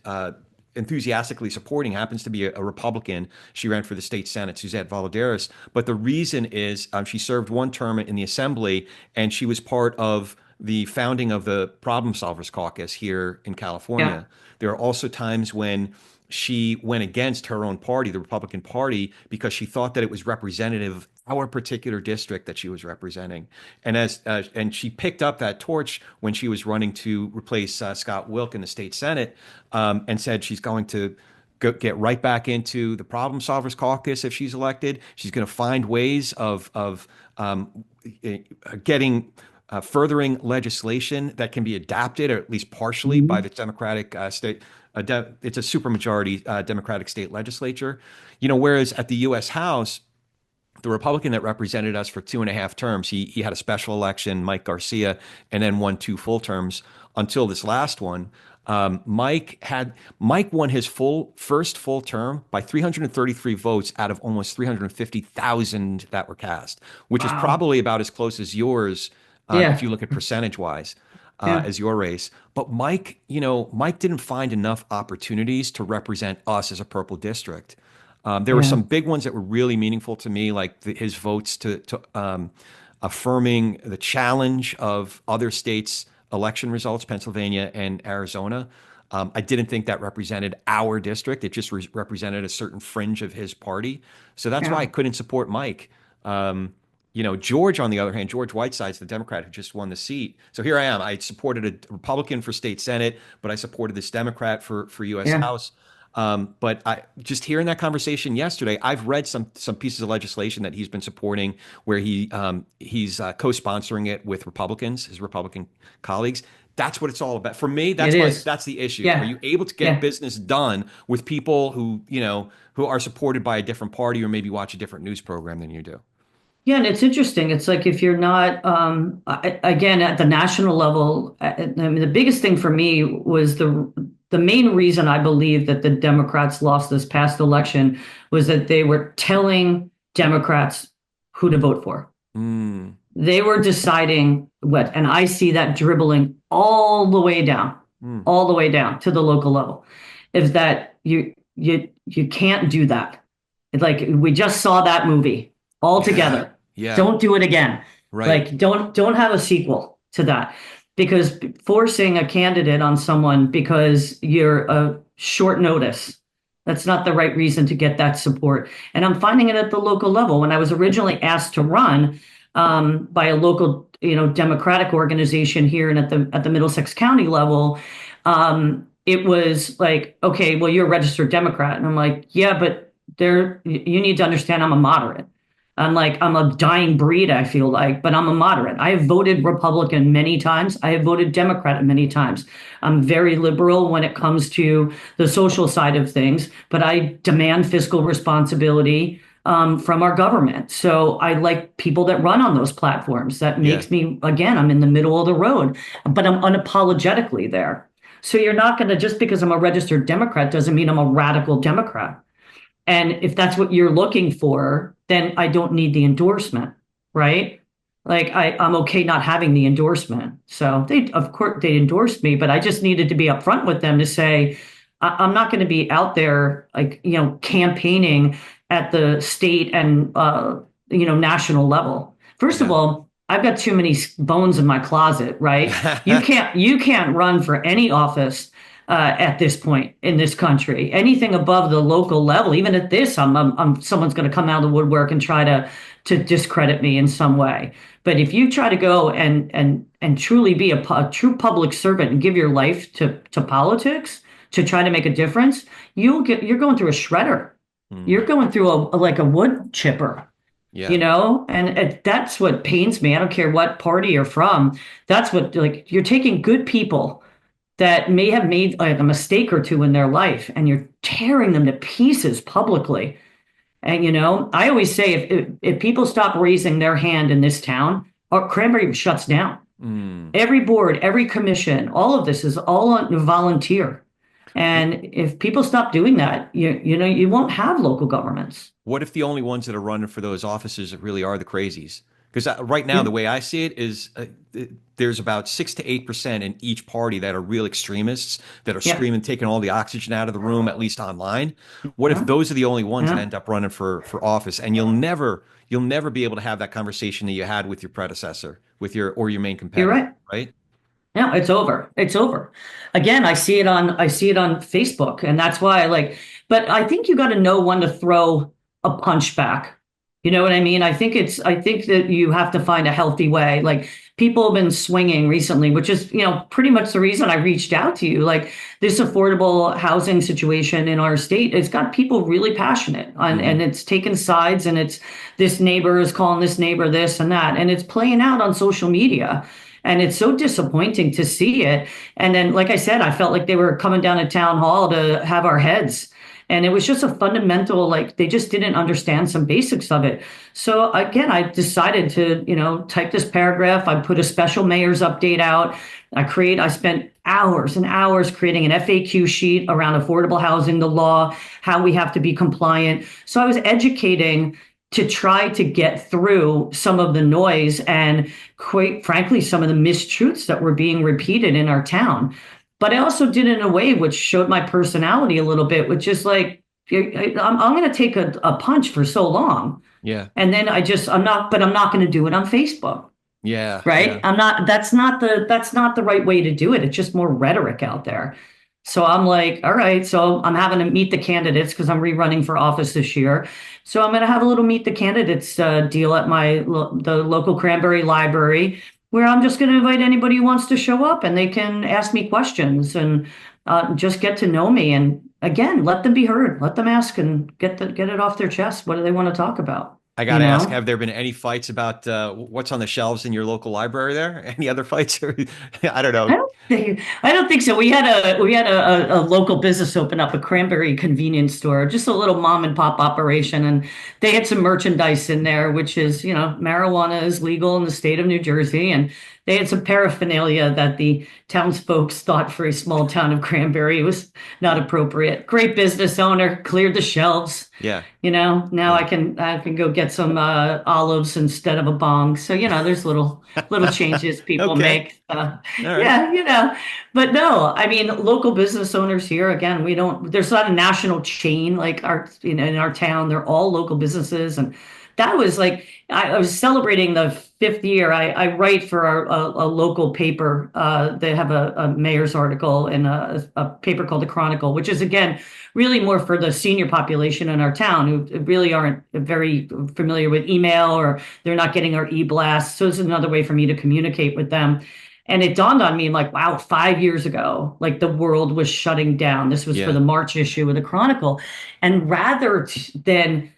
enthusiastically supporting happens to be a Republican. She ran for the state Senate, Suzette Valladares. But the reason is she served one term in the Assembly, and she was part of the founding of the Problem Solvers Caucus here in yeah, California. There are also times when she went against her own party, the Republican Party, because she thought that it was representative of our particular district that she was representing. And she picked up that torch when she was running to replace Scott Wilk in the state Senate, and said she's going to get right back into the Problem Solvers Caucus if she's elected. She's going to find ways of getting furthering legislation that can be adapted, or at least partially, by mhm, the Democratic state. It's a supermajority Democratic state legislature. Whereas at the U.S. House, the Republican that represented us for 2.5 terms, he had a special election, Mike Garcia, and then won 2 full terms until this last one. Mike won his first full term by 333 votes out of almost 350,000 that were cast, which is wow, probably about as close as yours, if yeah, you look at percentage wise, yeah, as your race. But Mike didn't find enough opportunities to represent us as a purple district. There were yeah, some big ones that were really meaningful to me, like his votes to affirming the challenge of other states' election results, Pennsylvania and Arizona. I didn't think that represented our district. It just represented a certain fringe of his party. So that's why I yeah, couldn't support Mike. George, on the other hand, George Whiteside's the Democrat who just won the seat. So here I am. I supported a Republican for state Senate, but I supported this Democrat for U.S. yeah, House. But I just hearing that conversation yesterday, I've read some pieces of legislation that he's been supporting where he's co-sponsoring it with Republicans, his Republican colleagues. That's what it's all about. For me, it is. that's the issue. Are Yeah, you able to get yeah. business done with people who are supported by a different party or maybe watch a different news program than you do? Yeah, and it's interesting. It's like if you're not, again, at the national level, I mean, the biggest thing for me was the main reason I believe that the Democrats lost this past election was that they were telling Democrats who to vote for. Mm, They were deciding what, and I see that dribbling mm, all the way down to the local level, is that you can't do that. It's like we just saw that movie all yeah, together. yeah, Don't do it again. right. Like don't have a sequel to that because forcing a candidate on someone because you're a short notice, that's not the right reason to get that support. And I'm finding it at the local level. When I was originally asked to run by a local, Democratic organization here and at the Middlesex County level, it was like, okay, well, you're a registered Democrat, and I'm like, yeah, but you need to understand I'm a moderate. I'm a dying breed, I feel like, but I'm a moderate. I have voted Republican many times. I have voted Democrat many times. I'm very liberal when it comes to the social side of things, but I demand fiscal responsibility from our government. So I like people that run on those platforms. That Yeah. makes me, again, I'm in the middle of the road, but I'm unapologetically there. So you're not going to, just because I'm a registered Democrat doesn't mean I'm a radical Democrat. And if that's what you're looking for, then I don't need the endorsement, right? Like I'm okay not having the endorsement. So of course, they endorsed me, but I just needed to be upfront with them to say, I'm not going to be out there like, campaigning at the state and, national level. First of Yeah. all, I've got too many bones in my closet, right? You can't run for any office at this point in this country. Anything above the local level, even at this, someone's going to come out of the woodwork and try to discredit me in some way. But if you try to go and truly be a true public servant and give your life to politics to try to make a difference, you're going through a shredder. You're Mm. going through like a wood chipper. Yeah. And that's what pains me. I don't care what party you're from. That's what, like, you're taking good people that may have made like a mistake or two in their life and you're tearing them to pieces publicly. And I always say if people stop raising their hand in this town, our Cranberry shuts down. Mm. Every board, every commission, all of this is all on volunteer. And if people stop doing that, you won't have local governments. What if the only ones that are running for those offices really are the crazies? Because right now, Yeah, the way I see it is there's about 6 to 8% in each party that are real extremists that are yeah, screaming, taking all the oxygen out of the room, at least online. What if yeah, those are the only ones that yeah. end up running for office? And you'll never be able to have that conversation that you had with your predecessor, with your main You're competitor, right. right? No, it's over. It's over. Again, I see it on Facebook, and that's why I like. But I think you got to know when to throw a punch back. You know what I mean? I think that you have to find a healthy way. Like people have been swinging recently, which is pretty much the reason I reached out to you. Like this affordable housing situation in our state, it's got people really passionate, and Hmm. it's taken sides, and it's this neighbor is calling this neighbor this and that, and it's playing out on social media. And it's so disappointing to see it. And then, like I said, I felt like they were coming down to town hall to have our heads. And it was just a fundamental, like they just didn't understand some basics of it. So again, I decided to, type this paragraph. I put a special mayor's update out. I spent hours and hours creating an FAQ sheet around affordable housing, the law, how we have to be compliant. So I was educating to try to get through some of the noise and, quite frankly, some of the mistruths that were being repeated in our town. But I also did it in a way which showed my personality a little bit, which is like, I'm going to take a punch for so long. Yeah. And then I'm not going to do it on Facebook. Yeah. Right. Yeah. That's not the right way to do it. It's just more rhetoric out there. So I'm like, all right, so I'm having to meet the candidates because I'm rerunning for office this year. So I'm going to have a little meet the candidates deal at the local Cranberry Library, where I'm just going to invite anybody who wants to show up and they can ask me questions and just get to know me. And again, let them be heard, let them ask and get it off their chest. What do they want to talk about? I got You to ask, know? have there been any fights about what's on the shelves in your local library there? Any other fights? I don't know. I don't think so. We had a local business open up, a Cranberry convenience store, just a little mom and pop operation, and they had some merchandise in there, which is, marijuana is legal in the state of New Jersey, and they had some paraphernalia that the townsfolk thought for a small town of Cranberry was not appropriate. Great business owner, cleared the shelves. Yeah. Now Yeah. I can go get some olives instead of a bong. So, there's little changes people Okay. make. All right. Yeah, but no, I mean, local business owners here, again, there's not a national chain like in our town. They're all local businesses. And that was like, I was celebrating the fifth year. I write for a local paper. They have a mayor's article in a paper called The Chronicle, which is, again, really more for the senior population in our town who really aren't very familiar with email, or they're not getting our e-blasts. So it's another way for me to communicate with them. And it dawned on me, like, wow, 5 years ago, like the world was shutting down. This was for Yeah. the March issue of the Chronicle. And rather than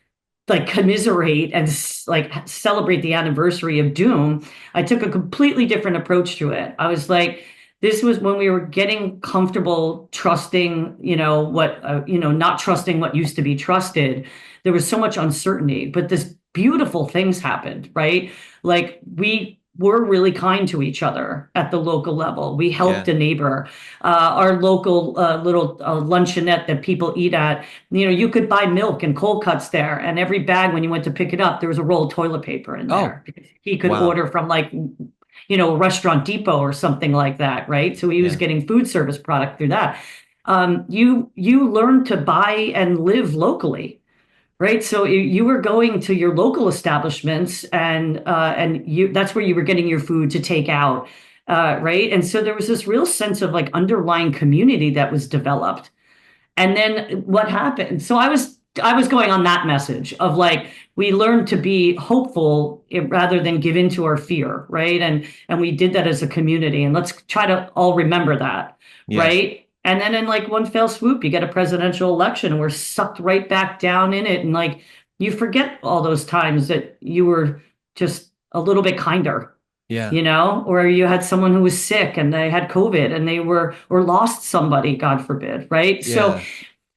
like commiserate and like celebrate the anniversary of Doom, I took a completely different approach to it. I was like, this was when we were getting comfortable trusting, not trusting what used to be trusted. There was so much uncertainty, but this beautiful things happened, right? Like we were really kind to each other at the local level. We helped Yeah. a neighbor. Our local little luncheonette that people eat at, you could buy milk and cold cuts there, and every bag when you went to pick it up, there was a roll of toilet paper in Oh, there because he could wow. order from like, Restaurant Depot or something like that, right? So he was Yeah. getting food service product through that. You learn to buy and live locally, right? So you were going to your local establishments, and you that's where you were getting your food to take out, right? And so there was this real sense of like underlying community that was developed. And then what happened? So I was going on that message of like we learned to be hopeful rather than give in to our fear, right? And we did that as a community, and let's try to all remember that, Yeah. right? And then in like one fell swoop, you get a presidential election, and we're sucked right back down in it, and like you forget all those times that you were just a little bit kinder, Yeah. or you had someone who was sick and they had COVID and they were or lost somebody, God forbid, right? So Yeah.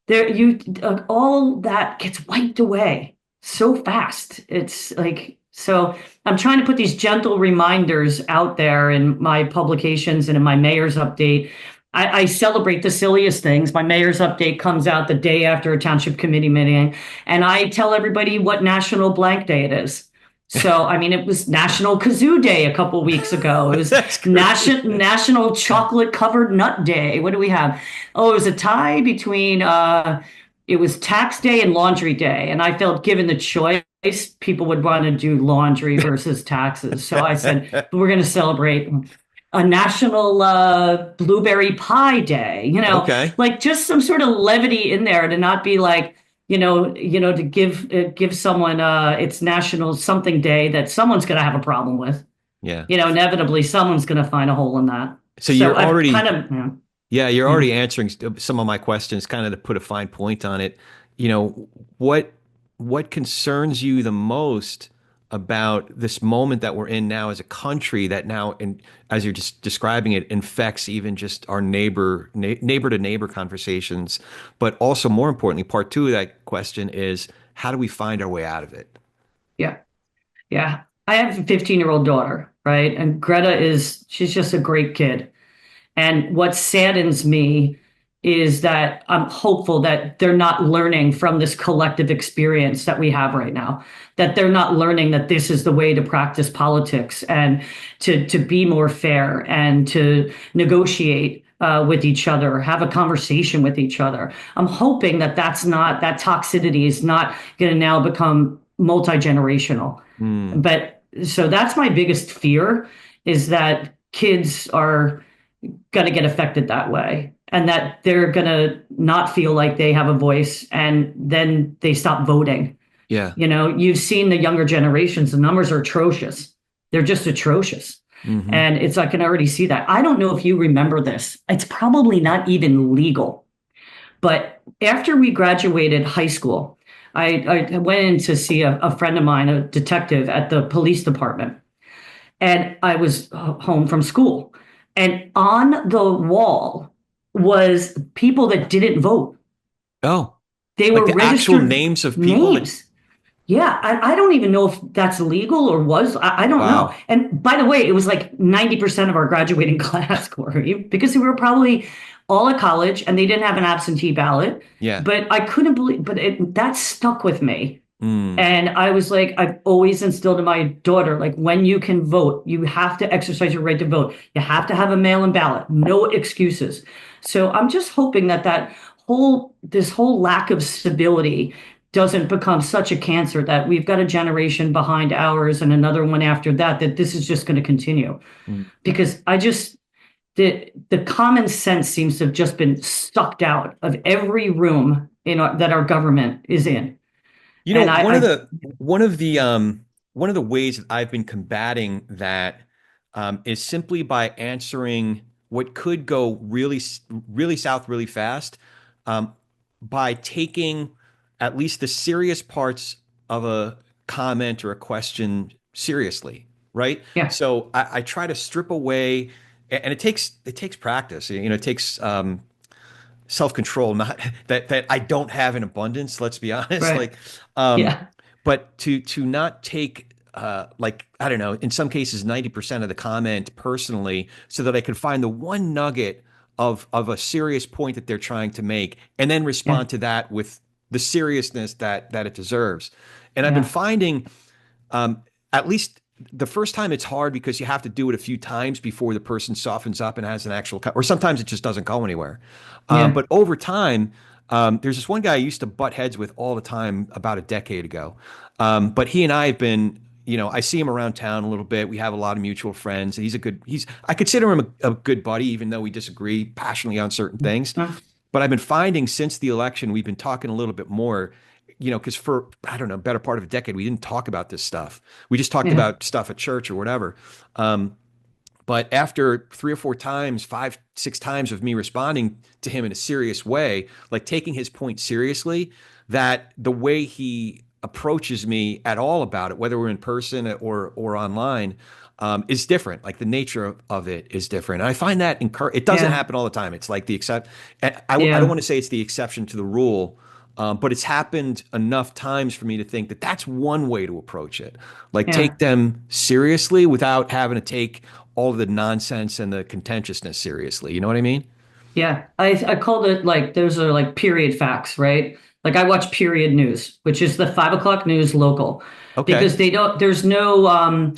there you all that gets wiped away so fast. It's like so I'm trying to put these gentle reminders out there in my publications and in my mayor's update. I celebrate the silliest things. My mayor's update comes out the day after a township committee meeting, and I tell everybody what National Blank Day it is. So, I mean, it was National Kazoo Day a couple weeks ago. It was That's great. National Chocolate Covered Nut Day. What do we have? Oh, it was a tie between it was tax day and laundry day. And I felt given the choice, people would want to do laundry versus taxes. So I said, we're going to celebrate a national blueberry pie day, Okay. like just some sort of levity in there to not be like, to give someone it's national something day that someone's going to have a problem with. Yeah. Inevitably someone's going to find a hole in that. So So you're I've kind already, of, yeah, you're yeah. already answering some of my questions, kind of to put a fine point on it. You know, what what concerns you the most about this moment that we're in now as a country that now, and as you're just describing it, infects even just our neighbor to neighbor conversations, but also more importantly, part two of that question is how do we find our way out of it? Yeah. Yeah. I have a 15-year-old daughter, right? And she's just a great kid. And what saddens me is that I'm hopeful that they're not learning from this collective experience that we have right now, that they're not learning that this is the way to practice politics and to be more fair and to negotiate with each other, have a conversation with each other. I'm hoping that that toxicity is not going to now become multi-generational. Hmm. But so that's my biggest fear is that kids are going to get affected that way and that they're going to not feel like they have a voice and then they stop voting. Yeah. You've seen the younger generations, the numbers are atrocious. They're just atrocious. Hmm. And I can already see that. I don't know if you remember this. It's probably not even legal. But after we graduated high school, I went in to see a friend of mine, a detective at the police department, and I was home from school. And on the wall was people that didn't vote. Oh, They like were the actual registered names of people that, names. Yeah, I don't even know if that's legal or was. I don't know. wow. And by the way, it was like 90% of our graduating class, Corey, because we were probably all at college and they didn't have an absentee ballot. Yeah. But I couldn't believe, but that stuck with me. Mm. And I was like, I've always instilled in my daughter, like when you can vote, you have to exercise your right to vote. You have to have a mail-in ballot, no excuses. So I'm just hoping that this whole lack of stability doesn't become such a cancer that we've got a generation behind ours and another one after that, that this is just going to continue. Mm. Because the common sense seems to have just been sucked out of every room that our government is in. You know, And one of the one of the ways that I've been combating that is simply by answering what could go really south really fast, um, by taking at least the serious parts of a comment or a question seriously, right? Yeah. So I try to strip away, and it takes practice. It takes self-control, not that I don't have in abundance, let's be honest. Right. Like, um, Yeah. but to not take like, I don't know, in some cases 90% of the comment personally, so that I could find the one nugget of a serious point that they're trying to make, and then Yeah. respond to that with the seriousness that it deserves. And I've been Yeah. finding, at least the first time it's hard because you have to do it a few times before the person softens up and has an actual, or sometimes it just doesn't go anywhere. Yeah. But over time, there's this one guy I used to butt heads with all the time about a decade ago. But he and I have been, I see him around town a little bit. We have a lot of mutual friends. I consider him a good buddy, even though we disagree passionately on certain things. Uh, But I've been finding since the election, we've been talking a little bit more, because for, I don't know, better part of a decade, we didn't talk about this stuff. We just talked Yeah. about stuff at church or whatever. But after three or four times, five, six times of me responding to him in a serious way, like taking his point seriously, that the way he approaches me at all about it, whether we're in person or online, is different. Like the nature of it is different. And I find that it doesn't Yeah. happen all the time. It's like the except. I don't Yeah. want to say it's the exception to the rule, but it's happened enough times for me to think that that's one way to approach it. Like Yeah. take them seriously without having to take all of the nonsense and the contentiousness seriously. You know what I mean? Yeah, I called it like those are like period facts, right? Like I watch period news, which is the 5 o'clock news local, Okay. because they don't. There's no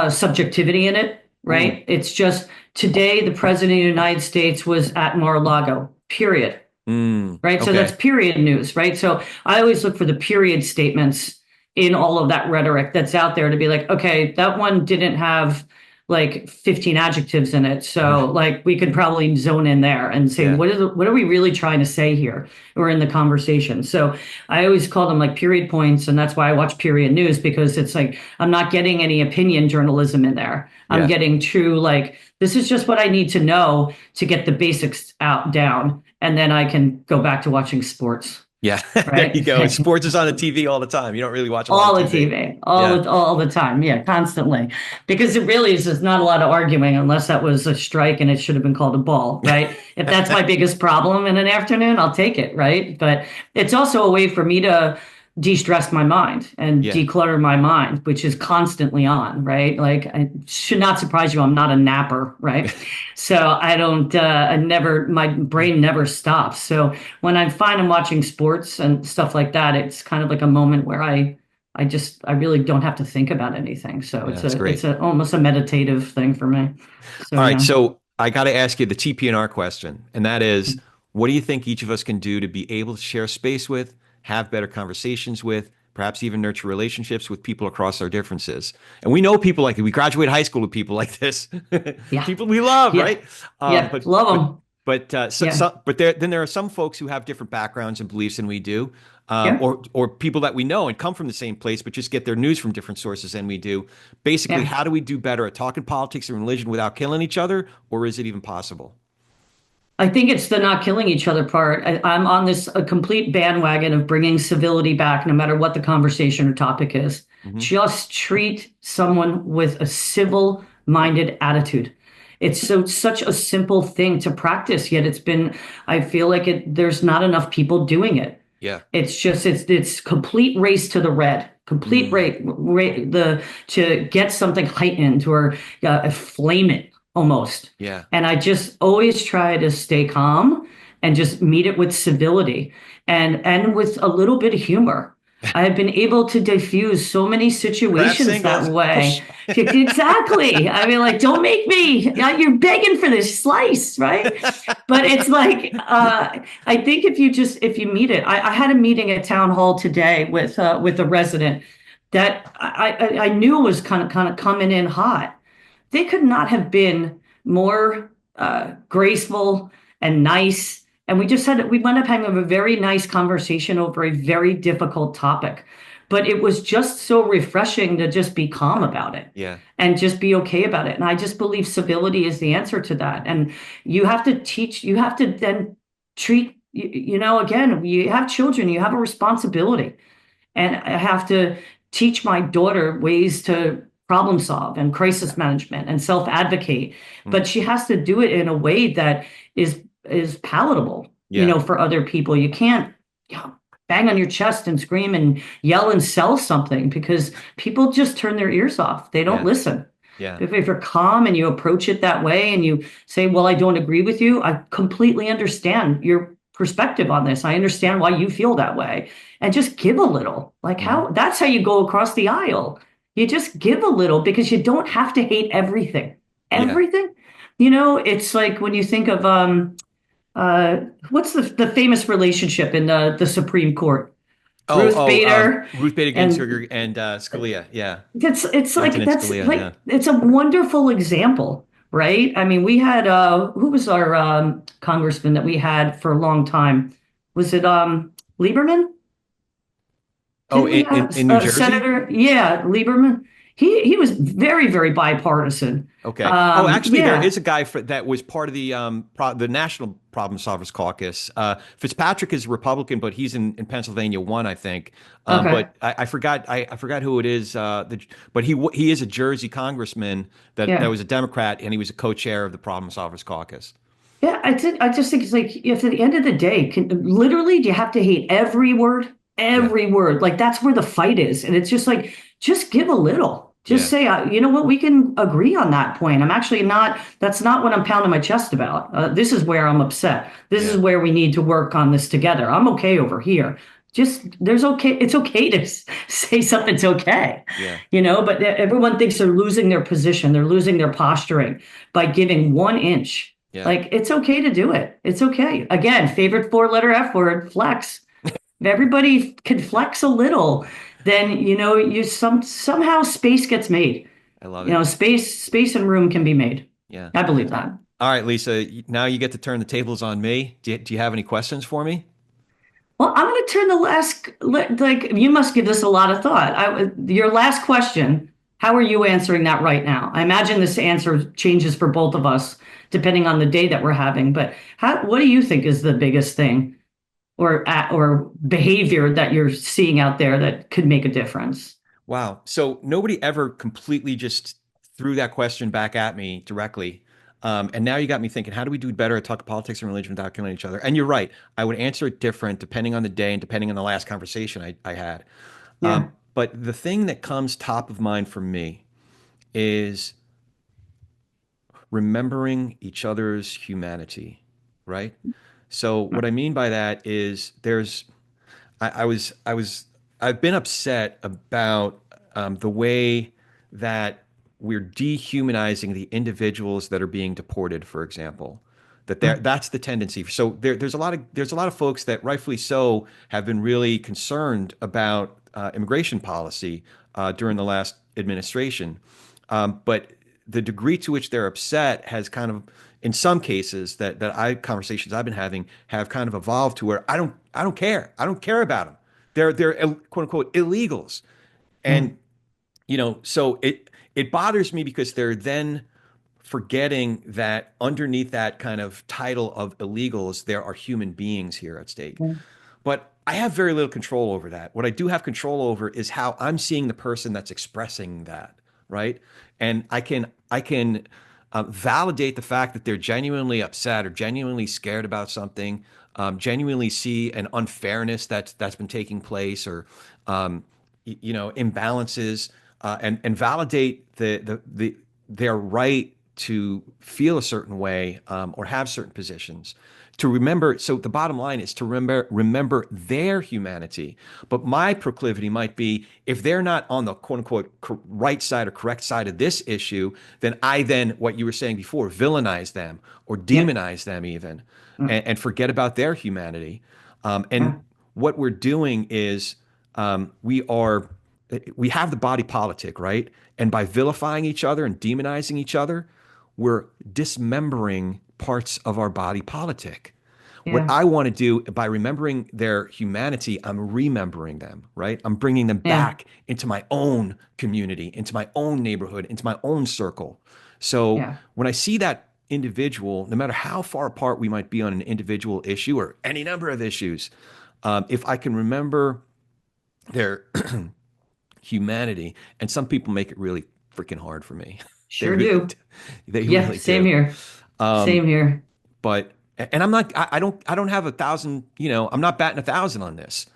subjectivity in it, Mm, right? It's just today the president of the United States was at Mar-a-Lago. Period. Right? So that's okay. period news, right? So I always look for the period statements in all of that rhetoric that's out there to be like, okay, that one didn't have like 15 adjectives in it. So like we could probably zone in there and say, Yeah. what are we really trying to say here or in the conversation? So I always call them like period points. And that's why I watch period news, because it's like I'm not getting any opinion journalism in there. I'm Yeah. getting true, like, this is just what I need to know to get the basics out down, and then I can go back to watching sports, Yeah. There right? you go. Sports is on the TV all the time. You don't really watch a lot of All the TV. TV, Yeah. all the time, yeah, constantly, because it really is just not a lot of arguing unless that was a strike and it should have been called a ball, right? If that's my biggest problem in an afternoon, I'll take it, right? But it's also a way for me to de-stress my mind and Yeah. declutter my mind, which is constantly on, right? Like, it should not surprise you, I'm not a napper, right? So I don't, I never, my brain never stops. So when I'm fine and watching sports and stuff like that, it's kind of like a moment where I really don't have to think about anything. So Yeah, that's it's great. a almost a meditative thing for me. So All right. yeah. So I got to ask you the TP&R question, and that is, what do you think each of us can do to be able to share space with, have better conversations with, perhaps even nurture relationships with people across our differences? And we know people like we graduate high school with people like this, Yeah. people we love, Yeah. right? Yeah. But Love but them. Yeah. but then there are some folks who have different backgrounds and beliefs than we do, Yeah. or people that we know and come from the same place, but just get their news from different sources than we do. Basically, Yeah. how do we do better at talking politics and religion without killing each other, or is it even possible? I think it's the not killing each other part. I'm on this a complete bandwagon of bringing civility back, no matter what the conversation or topic is. Hmm. Just treat someone with a civil-minded attitude. It's such a simple thing to practice, yet I feel like there's not enough people doing it. Yeah. It's complete race to the red, complete Mm, to get something heightened or flame it almost. yeah. And I just always try to stay calm and just meet it with civility and with a little bit of humor. I have been able to diffuse so many Craft situations that singles. way. Exactly. I mean, like, don't make me, you're begging for this slice, right? But it's like, I think if you meet it, I had a meeting at town hall today with a resident that I knew was kind of coming in hot. They could not have been more graceful and nice. And we went up having a very nice conversation over a very difficult topic. But it was just so refreshing to just be calm about it Yeah. and just be okay about it. And I just believe civility is the answer to that. And you have to then treat, again, you have children, you have a responsibility. and I have to teach my daughter ways to problem solve and crisis management and self-advocate. Mm. But she has to do it in a way that is palatable, Yeah. for other people. You can't, bang on your chest and scream and yell and sell something because people just turn their ears off. They don't Yeah. listen. Yeah. If you're calm and you approach it that way and you say, well, I don't agree with you, I completely understand your perspective on this. I understand why you feel that way. And just give a little. Like Mhm. that's how you go across the aisle. You just give a little because you don't have to hate everything. Yeah. Everything. It's like when you think of uh what's the famous relationship in the Supreme Court? Oh, Ruth Bader Ruth Bader and Ginsburg and Scalia. Yeah. it's Clinton like and that's Scalia. Yeah. like it's a wonderful example, right? I mean, we had who was our congressman that we had for a long time? Was it Lieberman? Oh, Didn't we have in New Jersey? Senator? Yeah, Lieberman. He was very, very bipartisan. Okay. Oh, actually, there Yeah. is a guy that was part of the the National Problem Solvers Caucus. Fitzpatrick is a Republican, but he's in Pennsylvania one, I think. Okay. But I forgot I forgot who it is. But he is a Jersey congressman that Yeah. was a Democrat, and he was a co-chair of the Problem Solvers Caucus. Yeah, I just think it's like if at the end of the day, literally, do you have to hate every word? Yeah. Every word. Like that's where the fight is. And it's just like, just give a little. Just Yeah. say, you know what, we can agree on that point. I'm actually not, that's not what I'm pounding my chest about. This is where I'm upset. This is Yeah. where we need to work on this together. I'm okay over here. It's okay to say something's okay, Yeah. but everyone thinks they're losing their position. They're losing their posturing by giving 1 inch. Yeah. Like it's okay to do it. It's okay. Again, favorite four-letter F word, flex. If everybody can flex a little, then you somehow space gets made. I love it. Space and room can be made. Yeah. I believe that. All right, Lisa. Now you get to turn the tables on me. Do you have any questions for me? Well, I'm going to turn like you must give this a lot of thought. Your last question, how are you answering that right now? I imagine this answer changes for both of us depending on the day that we're having, but what do you think is the biggest thing or behavior that you're seeing out there that could make a difference? Wow. So nobody ever completely just threw that question back at me directly. And now you got me thinking, how do we do better at talk politics and religion without killing each other? And you're right. I would answer it different depending on the day and depending on the last conversation I had. Yeah. But the thing that comes top of mind for me is remembering each other's humanity, right? So what I mean by that is I've been upset about the way that we're dehumanizing the individuals that are being deported, for example. That's the tendency. So there's a lot of folks that rightfully so have been really concerned about immigration policy during the last administration. But the degree to which they're upset has kind of, in some cases conversations I've been having have kind of evolved to where I don't care. I don't care about them. They're quote unquote illegals. Yeah. And so it bothers me because they're then forgetting that underneath that kind of title of illegals, there are human beings here at stake. Yeah. But I have very little control over that. What I do have control over is how I'm seeing the person that's expressing that, right? And I can validate the fact that they're genuinely upset or genuinely scared about something, genuinely see an unfairness that's been taking place, or imbalances, and validate their right to feel a certain way, or have certain positions. To remember, so the bottom line is to remember their humanity. But my proclivity might be, if they're not on the quote unquote right side or correct side of this issue, then what you were saying before, villainize them or Yeah. demonize them even, Mm. and forget about their humanity. And Yeah. what we're doing is, we have the body politic, right? And by vilifying each other and demonizing each other, we're dismembering parts of our body politic. What Yeah. I want to do by remembering their humanity, I'm remembering them, right? I'm bringing them Yeah. back into my own community, into my own neighborhood, into my own circle. So Yeah. when I see that individual, no matter how far apart we might be on an individual issue or any number of issues, if I can remember their humanity. And some people make it really freaking hard for me. They Sure really do. do. They Yeah, really same do. here. Um, Same here. but and I'm not I don't have 1,000, I'm not batting 1,000 on this.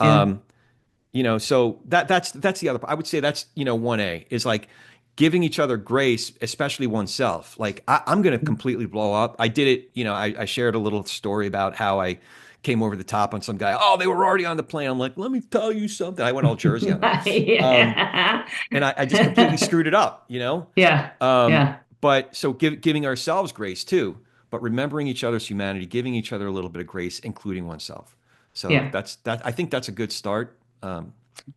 Yeah. Um, so that's the other part. I would say that's 1A is like giving each other grace, especially oneself. Like I'm gonna completely blow up. I did it, I shared a little story about how I came over the top on some guy. Oh, they were already on the plane. I'm like, let me tell you something. I went all Jersey on him. Um, Yeah. and I just completely screwed it up. Yeah. Um, Yeah. but so giving ourselves grace too, but remembering each other's humanity, giving each other a little bit of grace, including oneself. So Yeah. that. I think that's a good start.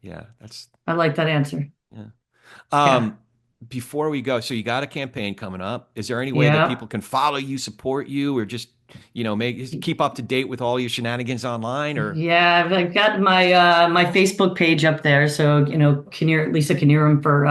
Yeah, that's I like that answer. yeah. Yeah. Um, before we go, so you got a campaign coming up. Is there any way that Yeah. people can follow you, support you, or just make keep up to date with all your shenanigans online? Or Yeah, I've got my Facebook page up there. So, Lisa Knierim for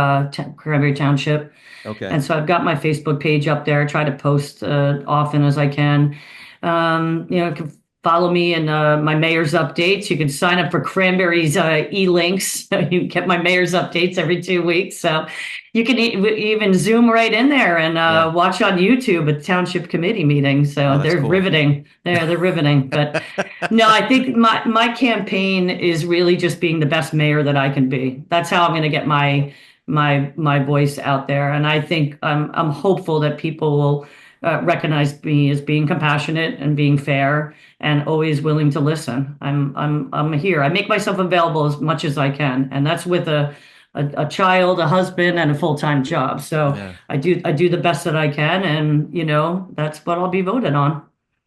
Cranberry Township. okay, And so I've got my Facebook page up there. I try to post often as I can. You can follow me in my mayor's updates. You can sign up for Cranberry's e-links. You get my mayor's updates every 2 weeks. So you can even Zoom right in there and yeah. watch on YouTube a township committee meeting. Oh, So that's they're cool. riveting. They're riveting. But no, I think my campaign is really just being the best mayor that I can be. That's how I'm going to get my voice out there. And I think I'm hopeful that people will recognize me as being compassionate and being fair and always willing to listen. I'm here. I make myself available as much as I can, and that's with a child, a husband, and a full-time job. So Yeah, I do the best that I can, and that's what I'll be voted on.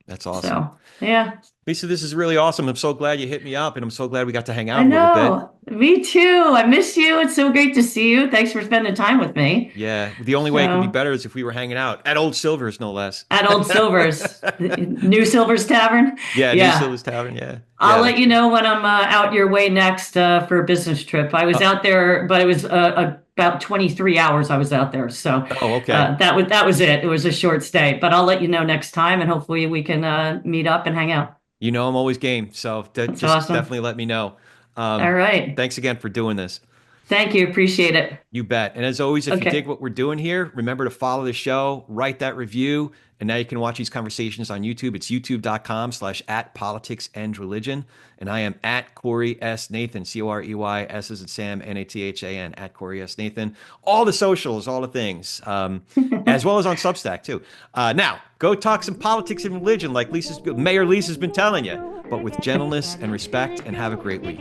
that's awesome. So yeah. Lisa, this is really awesome. I'm so glad you hit me up, and I'm so glad we got to hang I out a little bit. know. Me too. I miss you. It's so great to see you. Thanks for spending time with me. Yeah, the only way it could be So, better is if we were hanging out at Old Silver's, no less. at Old Silver's, New Silver's Tavern. Yeah, New Yeah. Silver's Tavern. Yeah, I'll yeah. let you know when I'm out your way next for a business trip. I was Uh, out there, but it was about 23 hours I was out there. So oh, okay. that was it. It was a short stay, but I'll let you know next time, and hopefully we can meet up and hang out. I'm always game. So That's just awesome. definitely let me know. All right. Thanks again for doing this. Thank you. Appreciate it. You bet. And as always, if you dig Okay. what we're doing here, remember to follow the show, write that review, and now you can watch these conversations on YouTube. It's youtube.com/at politics and religion. And I am at Corey S. Nathan, Corey, S as in Sam, Nathan, at Corey S. Nathan. All the socials, all the things, as well as on Substack too. Now, go talk some politics and religion like Mayor Lisa's been telling you, but with gentleness and respect, and have a great week.